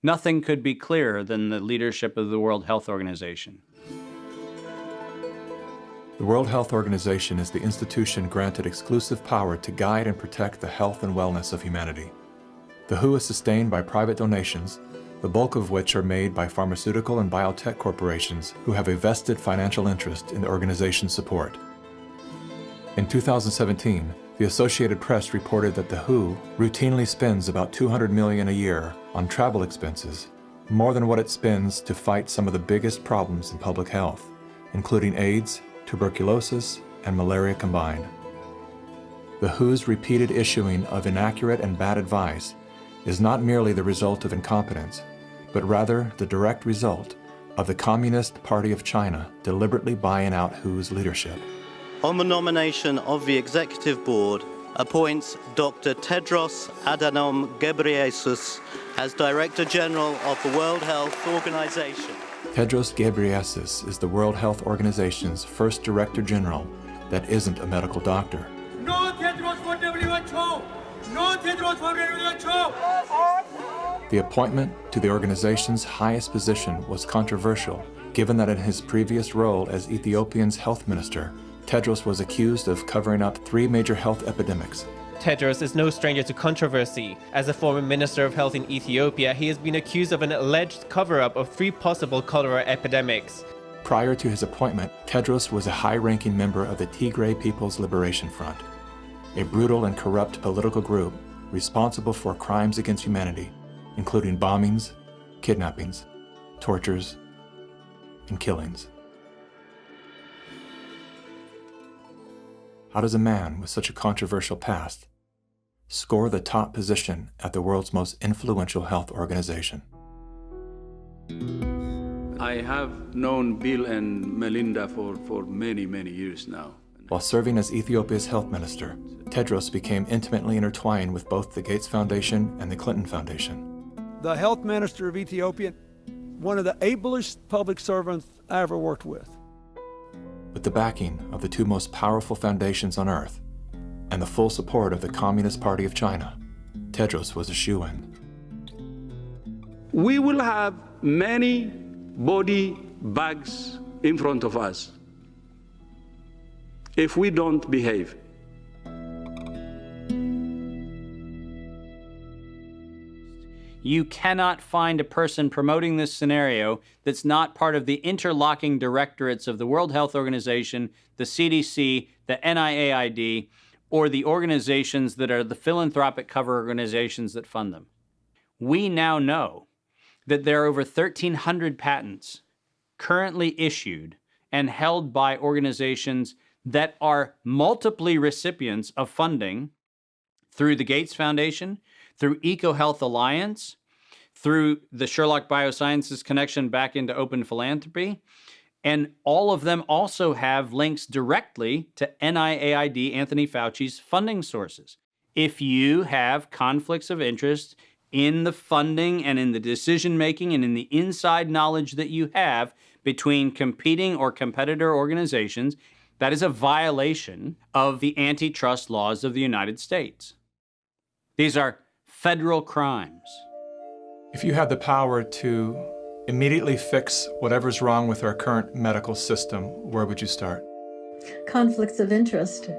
S11: Nothing could be clearer than the leadership of the World Health Organization.
S23: The World Health Organization is the institution granted exclusive power to guide and protect the health and wellness of humanity. The WHO is sustained by private donations, the bulk of which are made by pharmaceutical and biotech corporations who have a vested financial interest in the organization's support. In 2017, The Associated Press reported that the WHO routinely spends about $200 million a year on travel expenses, more than what it spends to fight some of the biggest problems in public health, including AIDS, tuberculosis, and malaria combined. The WHO's repeated issuing of inaccurate and bad advice is not merely the result of incompetence, but rather the direct result of the Communist Party of China deliberately buying out WHO's leadership.
S1: On the nomination of the Executive Board, appoints Dr. Tedros Adhanom Ghebreyesus as Director General of the World Health Organization.
S23: Tedros Ghebreyesus is the World Health Organization's first Director General that isn't a medical doctor.
S6: No Tedros for WHO! No Tedros for WHO!
S23: The appointment to the organization's highest position was controversial, given that in his previous role as Ethiopia's health minister, Tedros was accused of covering up 3 major health epidemics.
S8: Tedros is no stranger to controversy. As a former Minister of Health in Ethiopia, he has been accused of an alleged cover-up of 3 possible cholera epidemics.
S23: Prior to his appointment, Tedros was a high-ranking member of the Tigray People's Liberation Front, a brutal and corrupt political group responsible for crimes against humanity, including bombings, kidnappings, tortures, and killings. How does a man with such a controversial past score the top position at the world's most influential health organization?
S10: I have known Bill and Melinda for many, many years now.
S23: While serving as Ethiopia's health minister, Tedros became intimately intertwined with both the Gates Foundation and the Clinton Foundation.
S15: The health minister of Ethiopia, one of the ablest public servants I ever worked with.
S23: With the backing of the 2 most powerful foundations on earth and the full support of the Communist Party of China, Tedros was a shoo-in.
S10: We will have many body bags in front of us if we don't behave.
S11: You cannot find a person promoting this scenario that's not part of the interlocking directorates of the World Health Organization, the CDC, the NIAID, or the organizations that are the philanthropic cover organizations that fund them. We now know that there are over 1,300 patents currently issued and held by organizations that are multiply recipients of funding through the Gates Foundation, through EcoHealth Alliance, through the Sherlock Biosciences connection back into open philanthropy, and all of them also have links directly to NIAID, Anthony Fauci's funding sources. If you have conflicts of interest in the funding and in the decision-making and in the inside knowledge that you have between competing or competitor organizations, that is a violation of the antitrust laws of the United States. These are federal crimes.
S23: If you had the power to immediately fix whatever's wrong with our current medical system, where would you start?
S20: Conflicts of interest.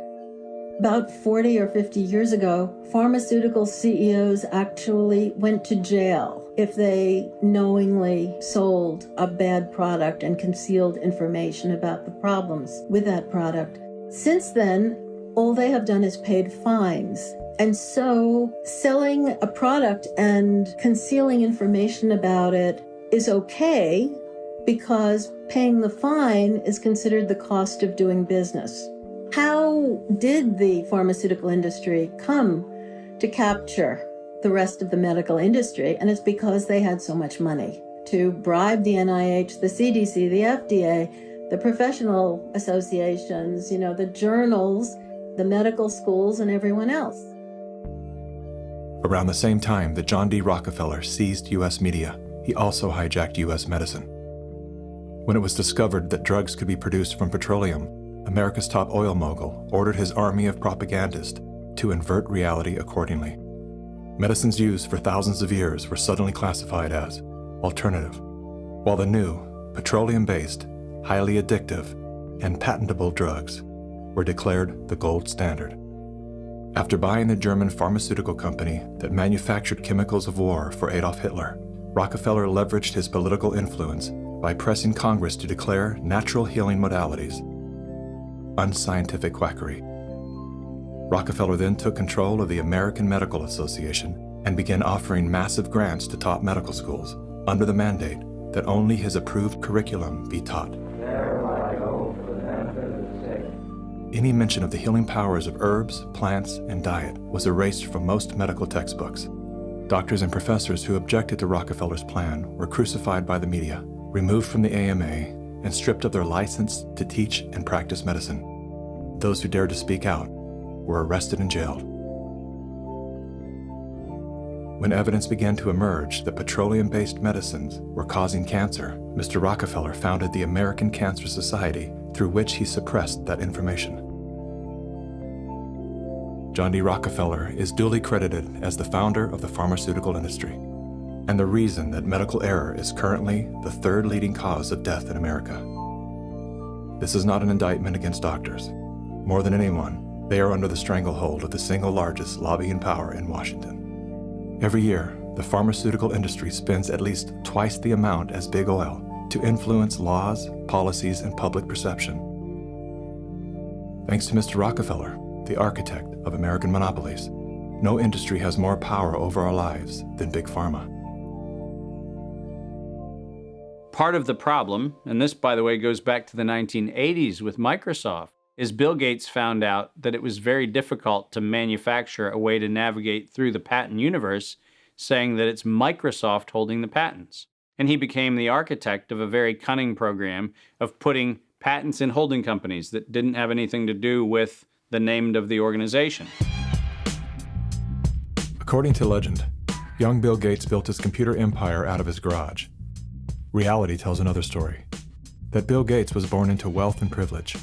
S20: About 40 or 50 years ago, pharmaceutical CEOs actually went to jail if they knowingly sold a bad product and concealed information about the problems with that product. Since then, all they have done is paid fines. And so selling a product and concealing information about it is okay because paying the fine is considered the cost of doing business. How did the pharmaceutical industry come to capture the rest of the medical industry? And it's because they had so much money to bribe the NIH, the CDC, the FDA, the professional associations, the journals, the medical schools, and everyone else.
S23: Around the same time that John D. Rockefeller seized U.S. media, he also hijacked U.S. medicine. When it was discovered that drugs could be produced from petroleum, America's top oil mogul ordered his army of propagandists to invert reality accordingly. Medicines used for thousands of years were suddenly classified as alternative, while the new, petroleum-based, highly addictive, and patentable drugs were declared the gold standard. After buying the German pharmaceutical company that manufactured chemicals of war for Adolf Hitler, Rockefeller leveraged his political influence by pressing Congress to declare natural healing modalities unscientific quackery. Rockefeller then took control of the American Medical Association and began offering massive grants to top medical schools under the mandate that only his approved curriculum be taught. Any mention of the healing powers of herbs, plants, and diet was erased from most medical textbooks. Doctors and professors who objected to Rockefeller's plan were crucified by the media, removed from the AMA, and stripped of their license to teach and practice medicine. Those who dared to speak out were arrested and jailed. When evidence began to emerge that petroleum-based medicines were causing cancer, Mr. Rockefeller founded the American Cancer Society, through which he suppressed that information. John D. Rockefeller is duly credited as the founder of the pharmaceutical industry, and the reason that medical error is currently the third leading cause of death in America. This is not an indictment against doctors. More than anyone, they are under the stranglehold of the single largest lobbying power in Washington. Every year, the pharmaceutical industry spends at least twice the amount as big oil to influence laws, policies, and public perception. Thanks to Mr. Rockefeller, the architect of American monopolies, no industry has more power over our lives than Big Pharma.
S11: Part of the problem, and this, by the way, goes back to the 1980s with Microsoft, is Bill Gates found out that it was very difficult to manufacture a way to navigate through the patent universe, saying that it's Microsoft holding the patents. And he became the architect of a very cunning program of putting patents in holding companies that didn't have anything to do with the name of the organization.
S23: According to legend, young Bill Gates built his computer empire out of his garage. Reality tells another story, that Bill Gates was born into wealth and privilege.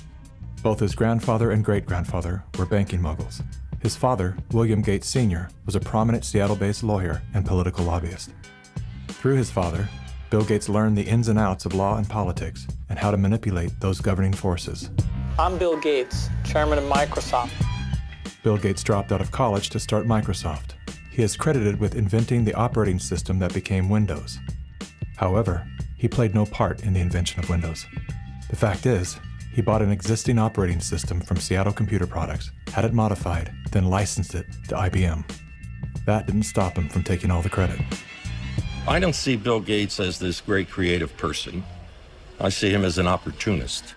S23: Both his grandfather and great-grandfather were banking moguls. His father, William Gates Sr., was a prominent Seattle-based lawyer and political lobbyist. Through his father, Bill Gates learned the ins and outs of law and politics and how to manipulate those governing forces.
S2: I'm Bill Gates, chairman of Microsoft.
S23: Bill Gates dropped out of college to start Microsoft. He is credited with inventing the operating system that became Windows. However, he played no part in the invention of Windows. The fact is, he bought an existing operating system from Seattle Computer Products, had it modified, then licensed it to IBM. That didn't stop him from taking all the credit.
S4: I don't see Bill Gates as this great creative person. I see him as an opportunist.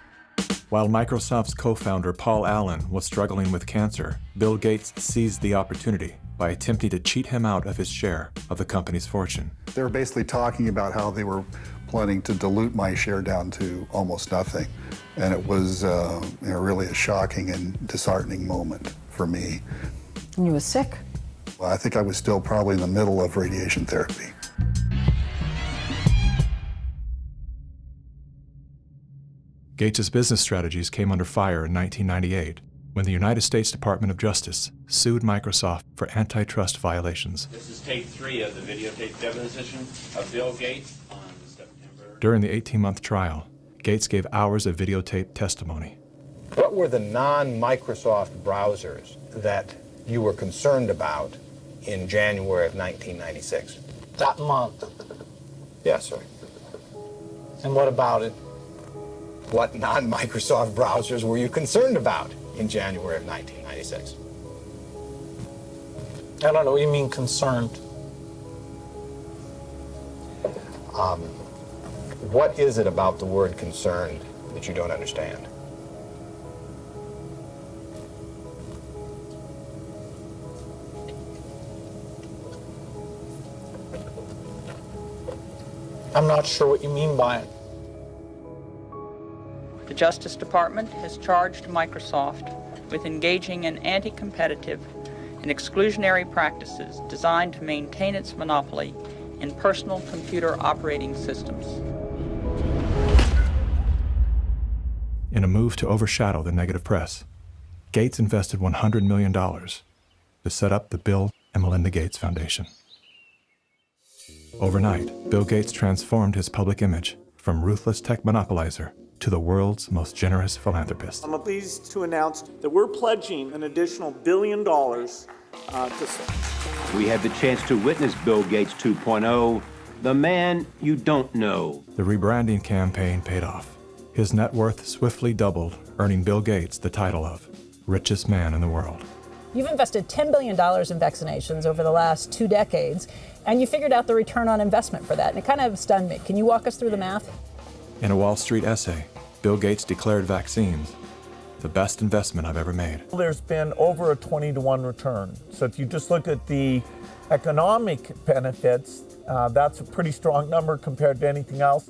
S23: While Microsoft's co-founder Paul Allen was struggling with cancer, Bill Gates seized the opportunity by attempting to cheat him out of his share of the company's fortune.
S9: They were basically talking about how they were planning to dilute my share down to almost nothing. And it was really a shocking and disheartening moment for me.
S21: And you were sick?
S9: Well, I think I was still probably in the middle of radiation therapy.
S23: Gates' business strategies came under fire in 1998 when the United States Department of Justice sued Microsoft for antitrust violations.
S3: This is tape 3 of the videotape deposition of Bill Gates on September.
S23: During the 18-month trial, Gates gave hours of videotape testimony.
S22: What were the non-Microsoft browsers that you were concerned about in January of 1996?
S2: That month.
S22: Yes, sir.
S2: And what about it?
S22: What non-Microsoft browsers were you concerned about in January of 1996?
S2: I don't know what you mean concerned.
S22: What is it about the word concerned that you don't understand?
S2: I'm not sure what you mean by it.
S24: The Justice Department has charged Microsoft with engaging in anti-competitive and exclusionary practices designed to maintain its monopoly in personal computer operating systems.
S23: In a move to overshadow the negative press, Gates invested $100 million to set up the Bill and Melinda Gates Foundation. Overnight, Bill Gates transformed his public image from ruthless tech monopolizer to the world's most generous philanthropist.
S25: I'm pleased to announce that we're pledging an additional $1 billion to SACE.
S26: We had the chance to witness Bill Gates 2.0, the man you don't know.
S23: The rebranding campaign paid off. His net worth swiftly doubled, earning Bill Gates the title of richest man in the world.
S5: You've invested $10 billion in vaccinations over the last 2 decades, and you figured out the return on investment for that, and it kind of stunned me. Can you walk us through the math?
S23: In a Wall Street essay, Bill Gates declared vaccines the best investment I've ever made.
S7: There's been over a 20-to-1 return. So if you just look at the economic benefits, that's a pretty strong number compared to anything else.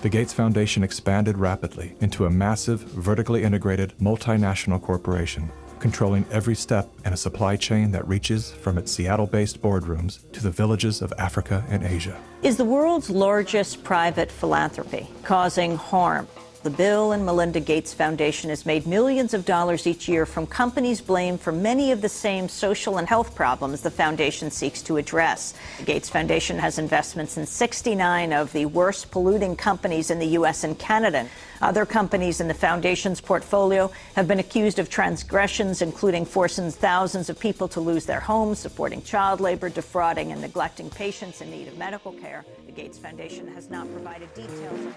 S23: The Gates Foundation expanded rapidly into a massive, vertically integrated, multinational corporation, controlling every step in a supply chain that reaches from its Seattle-based boardrooms to the villages of Africa and Asia.
S13: Is the world's largest private philanthropy causing harm? The Bill and Melinda Gates Foundation has made millions of dollars each year from companies blamed for many of the same social and health problems the foundation seeks to address. The Gates Foundation has investments in 69 of the worst polluting companies in the U.S. and Canada. Other companies in the foundation's portfolio have been accused of transgressions, including forcing thousands of people to lose their homes, supporting child labor, defrauding and neglecting patients in need of medical care. The Gates Foundation has not provided details.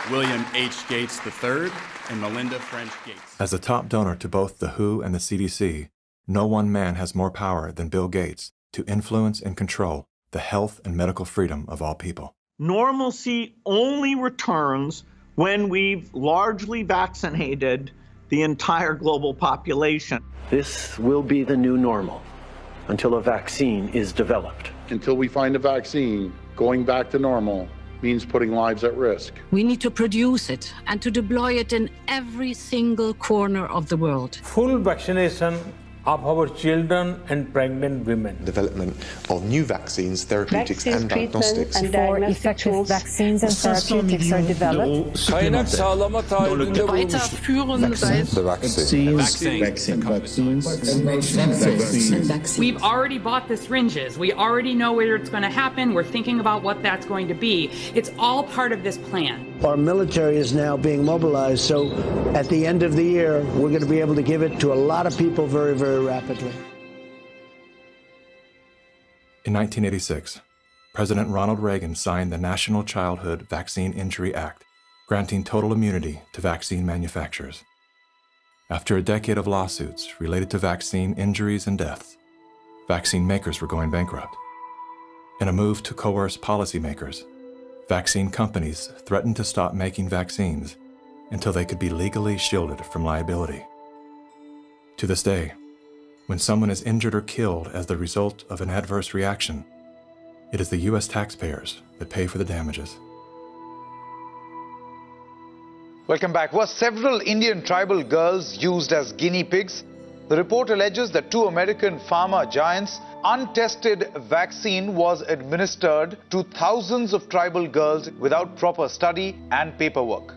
S14: William H. Gates III and Melinda French Gates.
S23: As a top donor to both the WHO and the CDC, no one man has more power than Bill Gates to influence and control the health and medical freedom of all people.
S7: Normalcy only returns when we've largely vaccinated the entire global population.
S16: This will be the new normal until a vaccine is developed.
S17: Until we find a vaccine, going back to normal means putting lives at risk.
S21: We need to produce it and to deploy it in every single corner of the world.
S27: Full vaccination of our children and pregnant women.
S29: Development of new vaccines, therapeutics and diagnostics.
S21: Before effective vaccines and therapeutics are developed.
S30: We've already bought the syringes. We already know where it's going to happen. We're thinking about what that's going to be. It's all part of this plan.
S31: Our military is now being mobilized, so at the end of the year, we're going to be able to give it to a lot of people very, very rapidly.
S23: In 1986, President Ronald Reagan signed the National Childhood Vaccine Injury Act, granting total immunity to vaccine manufacturers. After a decade of lawsuits related to vaccine injuries and deaths, vaccine makers were going bankrupt. In a move to coerce policymakers, vaccine companies threatened to stop making vaccines until they could be legally shielded from liability. To this day, when someone is injured or killed as the result of an adverse reaction, it is the U.S. taxpayers that pay for the damages.
S32: Welcome back. Were several Indian tribal girls used as guinea pigs? The report alleges that 2 American pharma giants' untested vaccine was administered to thousands of tribal girls without proper study and paperwork.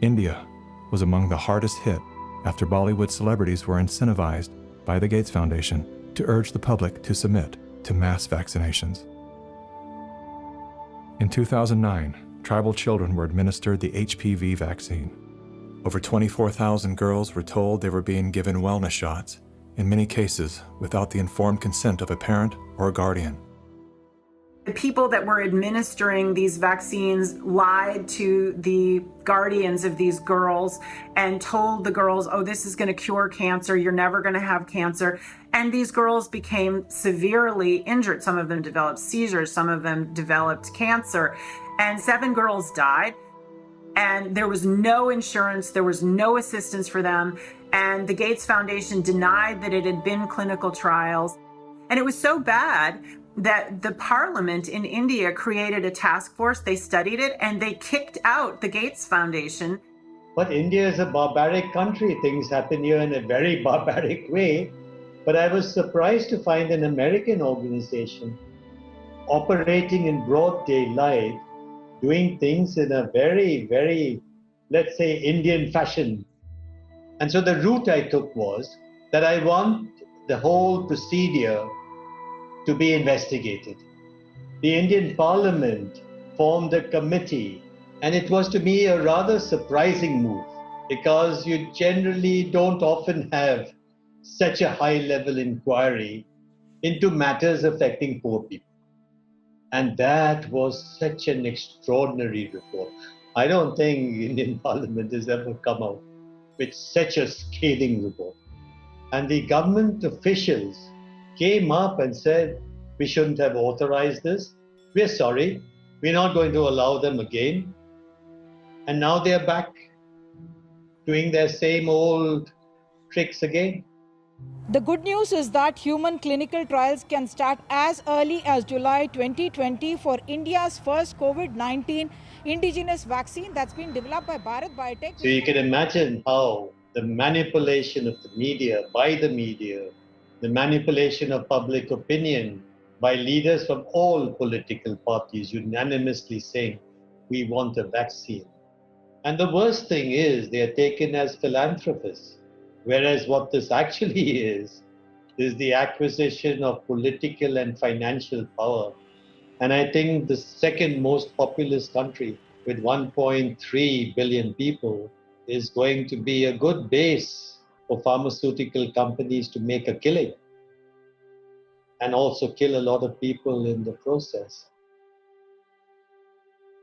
S23: India was among the hardest hit after Bollywood celebrities were incentivized by the Gates Foundation to urge the public to submit to mass vaccinations. In 2009, tribal children were administered the HPV vaccine. Over 24,000 girls were told they were being given wellness shots, in many cases without the informed consent of a parent or a guardian.
S33: The people that were administering these vaccines lied to the guardians of these girls and told the girls, oh, this is going to cure cancer, you're never going to have cancer. And these girls became severely injured. Some of them developed seizures, some of them developed cancer, and 7 girls died. And there was no insurance, there was no assistance for them. And the Gates Foundation denied that it had been clinical trials. And it was so bad that the parliament in India created a task force, they studied it, and they kicked out the Gates Foundation.
S34: But India is a barbaric country. Things happen here in a very barbaric way. But I was surprised to find an American organization operating in broad daylight, doing things in a very, very, let's say, Indian fashion. And so the route I took was that I want the whole procedure to be investigated. The Indian Parliament formed a committee, and it was to me a rather surprising move because you generally don't often have such a high-level inquiry into matters affecting poor people. And that was such an extraordinary report. I don't think Indian Parliament has ever come out with such a scathing report. And the government officials came up and said, we shouldn't have authorized this. We're sorry. We're not going to allow them again. And now they're back doing their same old tricks again.
S1: The good news is that human clinical trials can start as early as July 2020 for India's first COVID-19 indigenous vaccine that's been developed by Bharat Biotech.
S34: So you can imagine how the manipulation of the media, by the media, the manipulation of public opinion by leaders from all political parties unanimously saying, we want a vaccine. And the worst thing is they are taken as philanthropists, whereas what this actually is the acquisition of political and financial power. And I think the second most populous country with 1.3 billion people is going to be a good base for pharmaceutical companies to make a killing and also kill a lot of people in the process.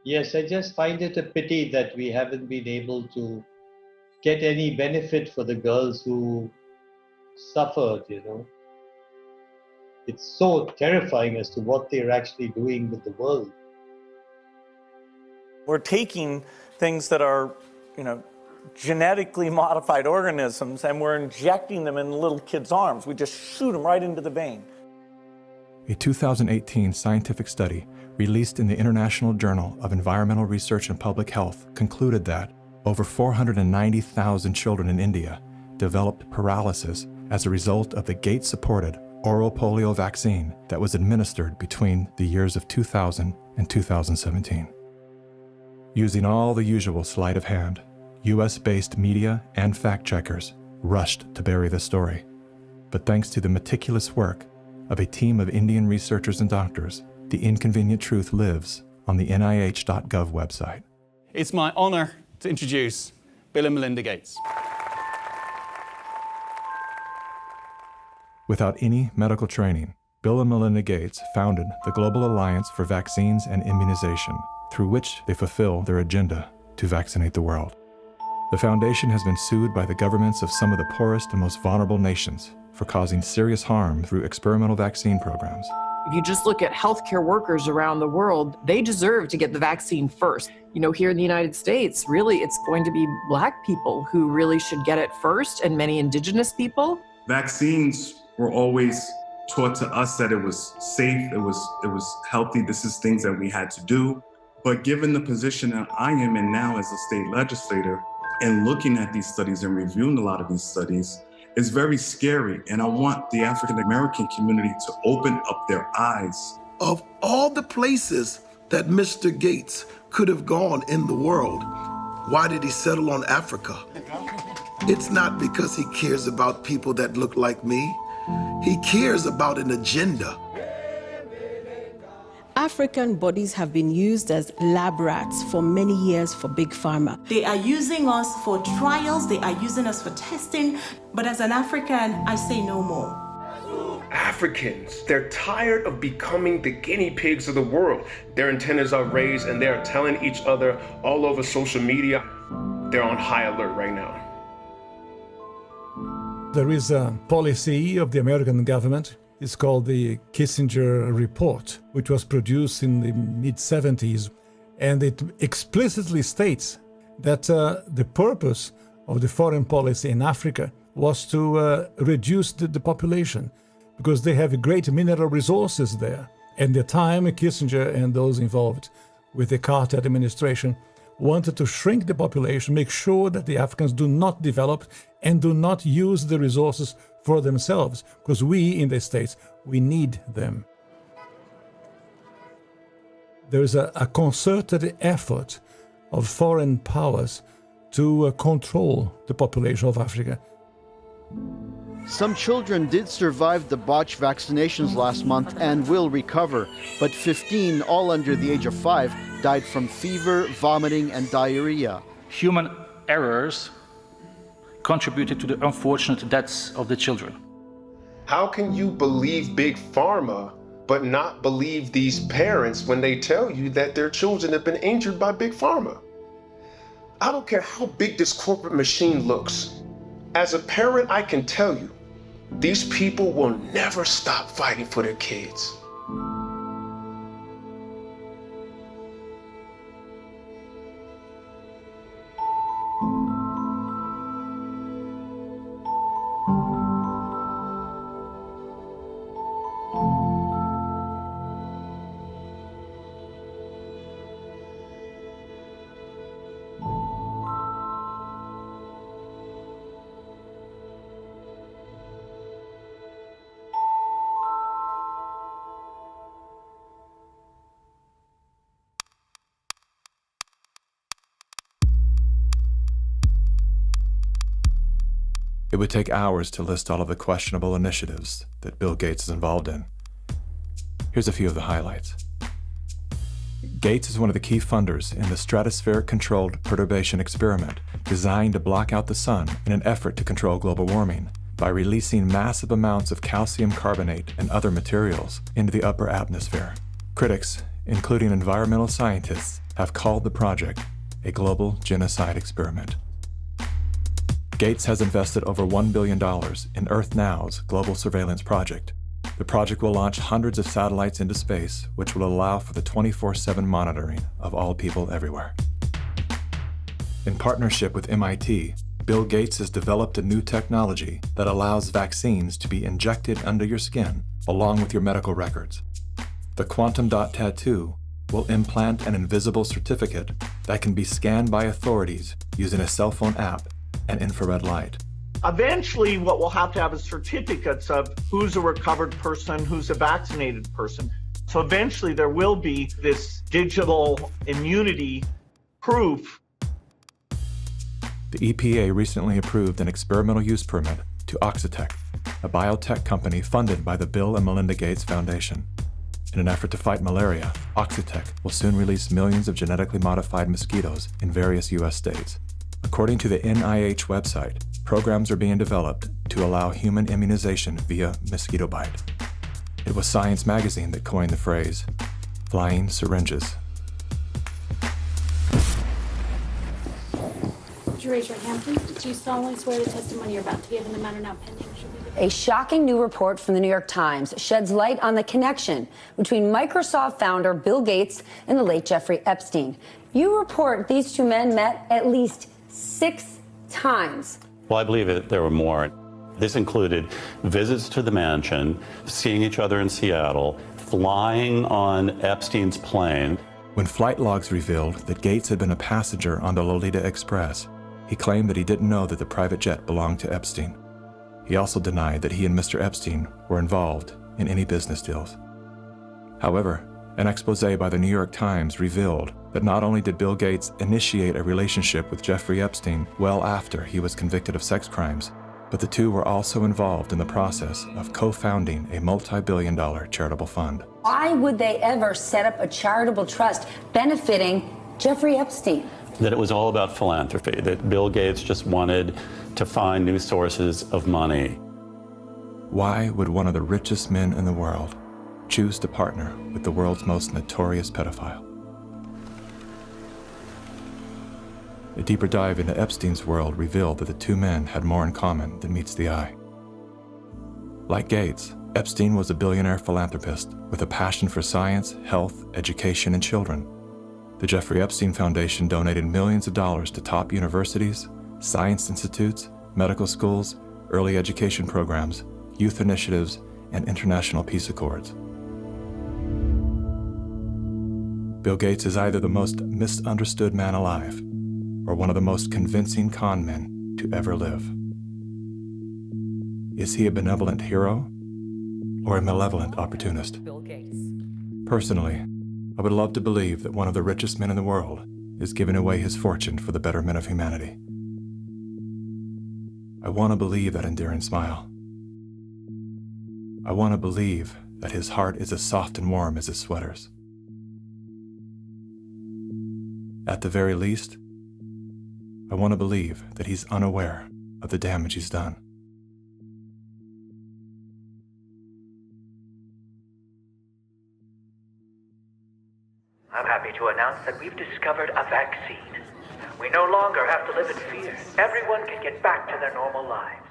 S34: Yes, I just find it a pity that we haven't been able to get any benefit for the girls who suffered, you know. It's so terrifying as to what they're actually doing with the world.
S7: We're taking things that are, genetically modified organisms, and we're injecting them in little kids' arms. We just shoot them right into the vein.
S23: A 2018 scientific study released in the International Journal of Environmental Research and Public Health concluded that over 490,000 children in India developed paralysis as a result of the Gates-supported oral polio vaccine that was administered between the years of 2000 and 2017. Using all the usual sleight of hand, US-based media and fact-checkers rushed to bury this story. But thanks to the meticulous work of a team of Indian researchers and doctors, the inconvenient truth lives on the NIH.gov website.
S14: It's my honor to introduce Bill and Melinda Gates.
S23: Without any medical training, Bill and Melinda Gates founded the Global Alliance for Vaccines and Immunization, through which they fulfill their agenda to vaccinate the world. The foundation has been sued by the governments of some of the poorest and most vulnerable nations for causing serious harm through experimental vaccine programs.
S3: If you just look at healthcare workers around the world, they deserve to get the vaccine first. Here in the United States, really, it's going to be Black people who really should get it first, and many indigenous people.
S4: Vaccines were always taught to us that it was safe, it was healthy, this is things that we had to do. But given the position that I am in now as a state legislator, and looking at these studies and reviewing a lot of these studies, it's very scary. And I want the African American community to open up their eyes.
S6: Of all the places that Mr. Gates could have gone in the world, why did he settle on Africa? It's not because he cares about people that look like me. He cares about an agenda.
S8: African bodies have been used as lab rats for many years for Big Pharma.
S9: They are using us for trials, they are using us for testing, but as an African, I say no more.
S10: Africans, they're tired of becoming the guinea pigs of the world. Their antennas are raised and they're telling each other all over social media. They're on high alert right now.
S11: There is a policy of the American government. It's called the Kissinger Report, which was produced in the mid-70s. And it explicitly states that the purpose of the foreign policy in Africa was to reduce the population, because they have great mineral resources there. At the time, Kissinger and those involved with the Carter administration wanted to shrink the population, make sure that the Africans do not develop and do not use the resources for themselves, because we in the States, we need them. There is a concerted effort of foreign powers to control the population of Africa.
S12: Some children did survive the botched vaccinations last month and will recover, but 15, all under the age of 5, died from fever, vomiting, and diarrhea.
S15: Human errors contributed to the unfortunate deaths of the children.
S10: How can you believe Big Pharma, but not believe these parents when they tell you that their children have been injured by Big Pharma? I don't care how big this corporate machine looks. As a parent, I can tell you, these people will never stop fighting for their kids.
S23: It would take hours to list all of the questionable initiatives that Bill Gates is involved in. Here's a few of the highlights. Gates is one of the key funders in the stratosphere-controlled perturbation experiment designed to block out the sun in an effort to control global warming by releasing massive amounts of calcium carbonate and other materials into the upper atmosphere. Critics, including environmental scientists, have called the project a global genocide experiment. Gates has invested over $1 billion in Earth Now's global surveillance project. The project will launch hundreds of satellites into space, which will allow for the 24/7 monitoring of all people everywhere. In partnership with MIT, Bill Gates has developed a new technology that allows vaccines to be injected under your skin along with your medical records. The quantum dot tattoo will implant an invisible certificate that can be scanned by authorities using a cell phone app and infrared light.
S7: Eventually, what we'll have is certificates of who's a recovered person, who's a vaccinated person. So eventually there will be this digital immunity proof.
S23: The EPA recently approved an experimental use permit to Oxitec, a biotech company funded by the Bill and Melinda Gates Foundation. In an effort to fight malaria, Oxitec will soon release millions of genetically modified mosquitoes in various U.S. states. According to the NIH website, programs are being developed to allow human immunization via mosquito bite. It was Science magazine that coined the phrase, flying syringes.
S2: Would you raise your hand, please? Do you solemnly swear the testimony you're about to give in the matter now pending should be the...
S5: A shocking new report from the New York Times sheds light on the connection between Microsoft founder Bill Gates and the late Jeffrey Epstein. You report these two men met at least 6 times.
S13: Well, I believe there were more. This included visits to the mansion, seeing each other in Seattle, flying on Epstein's plane.
S23: When flight logs revealed that Gates had been a passenger on the Lolita Express, he claimed that he didn't know that the private jet belonged to Epstein. He also denied that he and Mr. Epstein were involved in any business deals. However, an expose by the New York Times revealed that not only did Bill Gates initiate a relationship with Jeffrey Epstein well after he was convicted of sex crimes, but the two were also involved in the process of co-founding a multi-billion-dollar charitable fund.
S5: Why would they ever set up a charitable trust benefiting Jeffrey Epstein?
S13: That it was all about philanthropy, that Bill Gates just wanted to find new sources of money.
S23: Why would one of the richest men in the world choose to partner with the world's most notorious pedophile? A deeper dive into Epstein's world revealed that the two men had more in common than meets the eye. Like Gates, Epstein was a billionaire philanthropist with a passion for science, health, education, and children. The Jeffrey Epstein Foundation donated millions of dollars to top universities, science institutes, medical schools, early education programs, youth initiatives, and international peace accords. Bill Gates is either the most misunderstood man alive or one of the most convincing con men to ever live. Is he a benevolent hero or a malevolent opportunist?
S5: Bill Gates.
S23: Personally, I would love to believe that one of the richest men in the world is giving away his fortune for the betterment of humanity. I want to believe that endearing smile. I want to believe that his heart is as soft and warm as his sweaters. At the very least, I want to believe that he's unaware of the damage he's done.
S16: I'm happy to announce that we've discovered a vaccine. We no longer have to live in fear. Everyone can get back to their normal lives.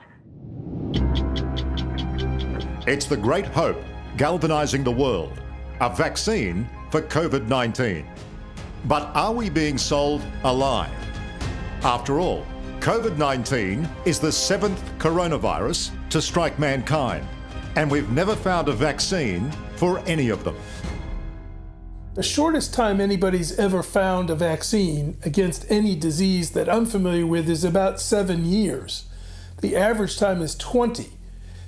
S17: It's the great hope galvanizing the world. A vaccine for COVID-19. But are we being sold a lie? After all, COVID-19 is the 7th coronavirus to strike mankind, and we've never found a vaccine for any of them.
S18: The shortest time anybody's ever found a vaccine against any disease that I'm familiar with is about 7 years. The average time is 20.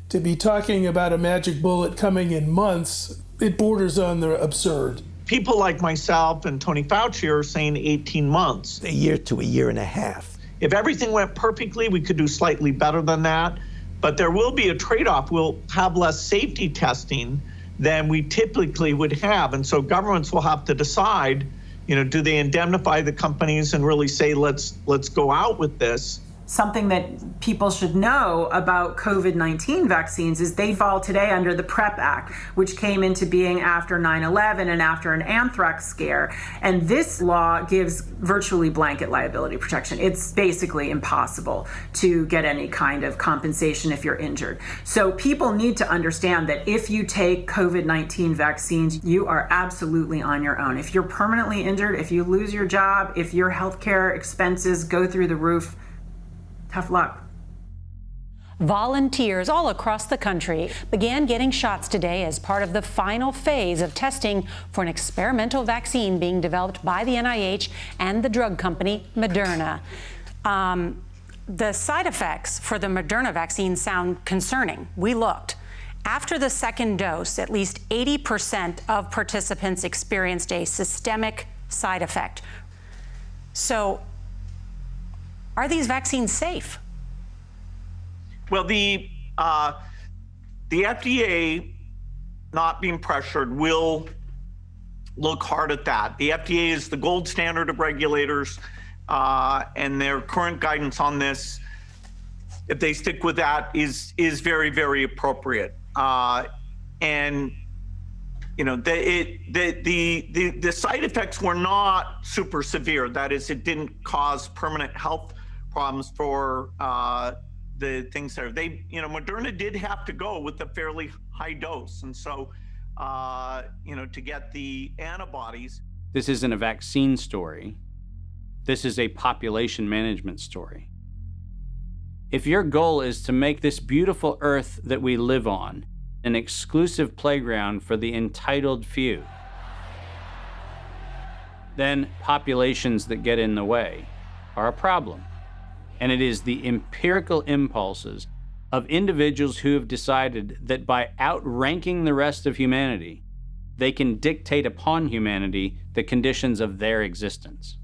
S18: To be talking about a magic bullet coming in months, it borders on the absurd.
S7: People like myself and Tony Fauci are saying 18 months.
S19: A year to a year and a half.
S7: If everything went perfectly, we could do slightly better than that. But there will be a trade-off. We'll have less safety testing than we typically would have. And so governments will have to decide, do they indemnify the companies and really say, let's go out with this?
S33: Something that people should know about COVID-19 vaccines is they fall today under the PrEP Act, which came into being after 9/11 and after an anthrax scare. And this law gives virtually blanket liability protection. It's basically impossible to get any kind of compensation if you're injured. So people need to understand that if you take COVID-19 vaccines, you are absolutely on your own. If you're permanently injured, if you lose your job, if your healthcare expenses go through the roof, tough luck.
S20: Volunteers all across the country began getting shots today as part of the final phase of testing for an experimental vaccine being developed by the NIH and the drug company Moderna. The side effects for the Moderna vaccine sound concerning. We looked. After the second dose, at least 80% of participants experienced a systemic side effect. So, are these vaccines safe?
S7: Well, the FDA, not being pressured, will look hard at that. The FDA is the gold standard of regulators, and their current guidance on this, if they stick with that, is very, very appropriate. And the side effects were not super severe. That is, it didn't cause permanent health problems for the things there. Moderna did have to go with a fairly high dose, and so to get the antibodies.
S21: This isn't a vaccine story. This is a population management story. If your goal is to make this beautiful earth that we live on an exclusive playground for the entitled few, then populations that get in the way are a problem. And it is the empirical impulses of individuals who have decided that by outranking the rest of humanity, they can dictate upon humanity the conditions of their existence.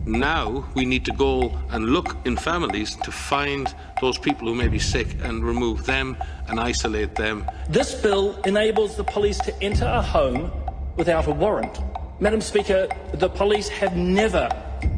S22: Now we need to go and look in families to find those people who may be sick and remove them and isolate them.
S24: This bill enables the police to enter a home without a warrant. Madam Speaker, the police have never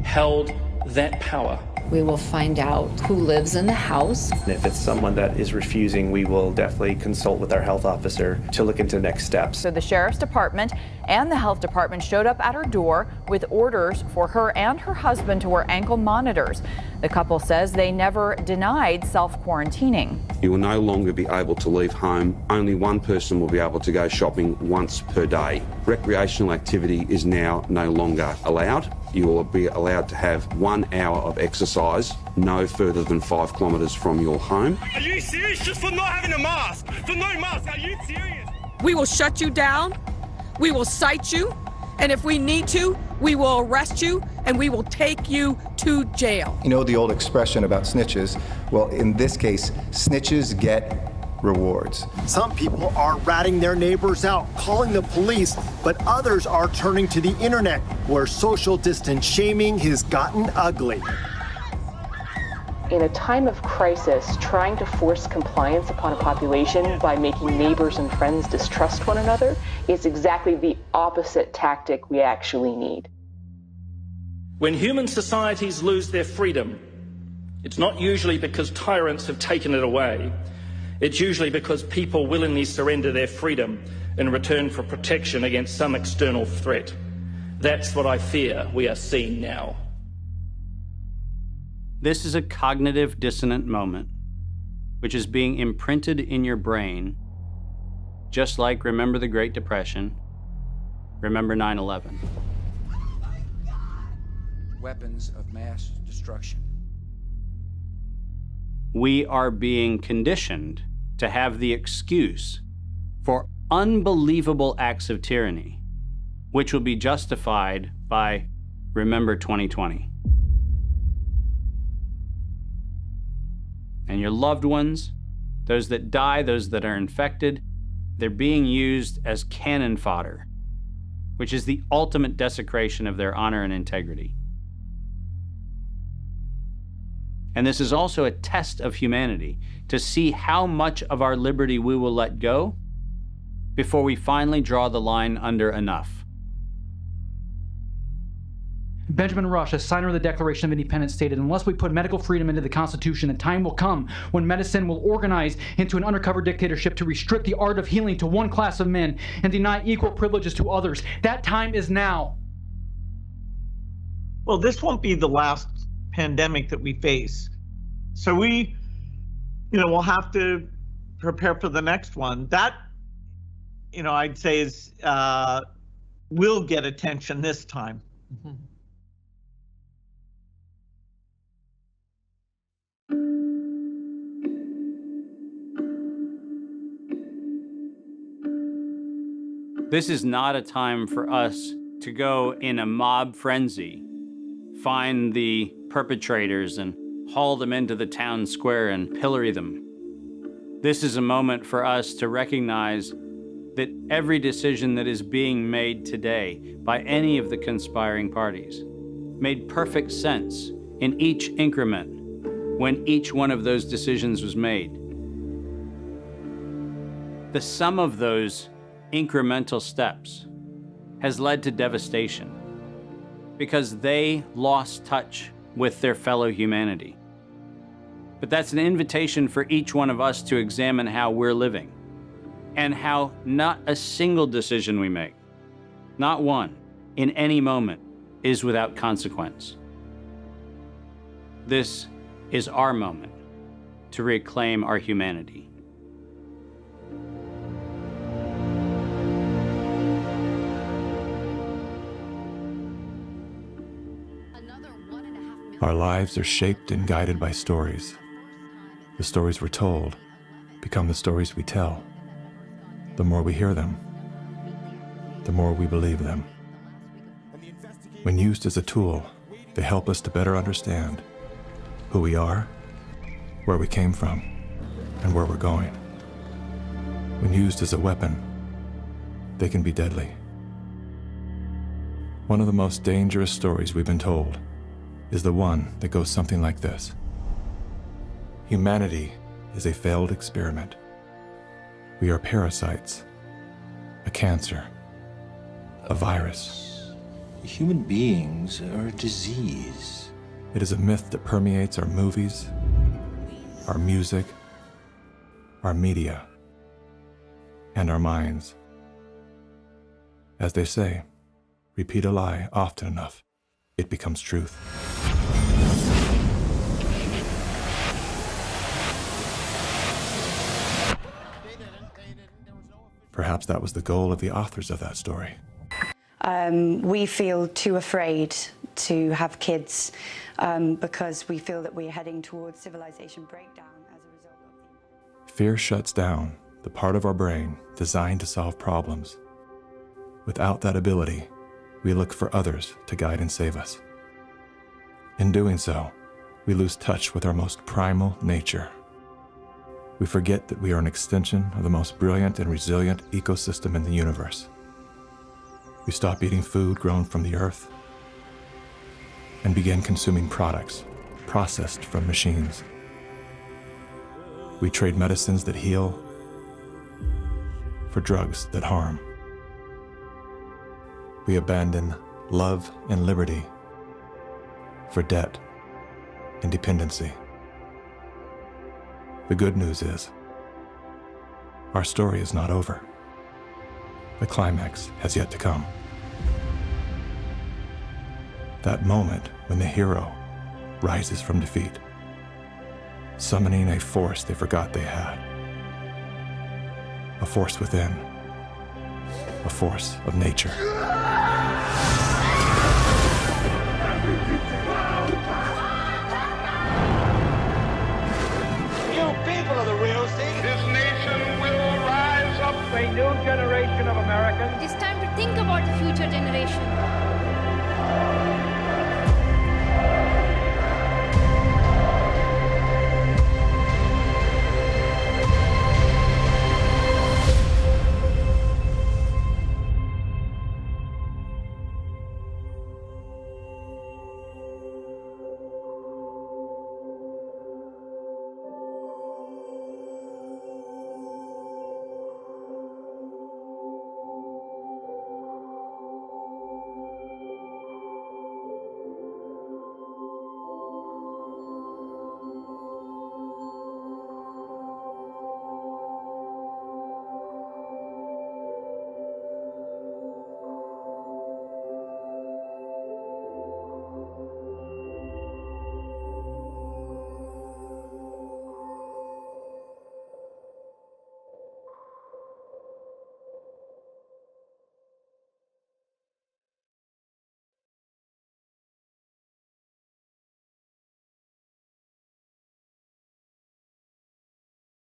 S24: held that power.
S25: We will find out who lives in the house.
S26: And if it's someone that is refusing, we will definitely consult with our health officer to look into next steps.
S27: So the Sheriff's Department and the Health Department showed up at her door with orders for her and her husband to wear ankle monitors. The couple says they never denied self-quarantining.
S28: You will no longer be able to leave home. Only one person will be able to go shopping once per day. Recreational activity is now no longer allowed. You will be allowed to have 1 hour of exercise no further than 5 kilometres from your home.
S29: Are you serious? Just for not having a mask? For no mask? Are you serious?
S30: We will shut you down. We will cite you. And if we need to, we will arrest you and we will take you to jail.
S35: You know the old expression about snitches? Well, in this case, snitches get rewards.
S36: Some people are ratting their neighbors out, calling the police, but others are turning to the internet, where social distance shaming has gotten ugly.
S37: In a time of crisis, trying to force compliance upon a population by making neighbors and friends distrust one another is exactly the opposite tactic we actually need.
S24: When human societies lose their freedom, it's not usually because tyrants have taken it away. It's usually because people willingly surrender their freedom in return for protection against some external threat. That's what I fear we are seeing now.
S21: This is a cognitive dissonant moment, which is being imprinted in your brain, just like remember the Great Depression, remember 9/11.
S1: Weapons of mass destruction.
S21: We are being conditioned to have the excuse for unbelievable acts of tyranny, which will be justified by remember 2020. And your loved ones, those that die, those that are infected, they're being used as cannon fodder, which is the ultimate desecration of their honor and integrity. And this is also a test of humanity, to see how much of our liberty we will let go before we finally draw the line under enough.
S2: Benjamin Rush, a signer of the Declaration of Independence, stated, "Unless we put medical freedom into the Constitution, a time will come when medicine will organize into an undercover dictatorship to restrict the art of healing to one class of men and deny equal privileges to others. That time is now."
S7: Well, this won't be the last pandemic that we face. So we, we'll have to prepare for the next one. That, I'd say is, will get attention this time.
S2: Mm-hmm.
S21: This is not a time for us to go in a mob frenzy, find the perpetrators and haul them into the town square and pillory them. This is a moment for us to recognize that every decision that is being made today by any of the conspiring parties made perfect sense in each increment when each one of those decisions was made. The sum of those incremental steps has led to devastation because they lost touch with their fellow humanity. But that's an invitation for each one of us to examine how we're living and how not a single decision we make, not one, in any moment, is without consequence. This is our moment to reclaim our humanity.
S23: Our lives are shaped and guided by stories. The stories we're told become the stories we tell. The more we hear them, the more we believe them. When used as a tool, they help us to better understand who we are, where we came from, and where we're going. When used as a weapon, they can be deadly. One of the most dangerous stories we've been told is the one that goes something like this. Humanity is a failed experiment. We are parasites, a cancer, a virus.
S3: Human beings are a disease.
S23: It is a myth that permeates our movies, our music, our media, and our minds. As they say, repeat a lie often enough, it becomes truth. Perhaps that was the goal of the authors of that story.
S4: We feel too afraid to have kids because we feel that we're heading towards civilization breakdown as a result of
S23: Fear shuts down the part of our brain designed to solve problems. Without that ability, we look for others to guide and save us. In doing so, we lose touch with our most primal nature. We forget that we are an extension of the most brilliant and resilient ecosystem in the universe. We stop eating food grown from the earth and begin consuming products processed from machines. We trade medicines that heal for drugs that harm. We abandon love and liberty for debt and dependency. The good news is, our story is not over. The climax has yet to come. That moment when the hero rises from defeat, summoning a force they forgot they had. A force within, a force of nature.
S29: This nation will rise up a new generation of Americans.
S5: It is time to think about the future generation.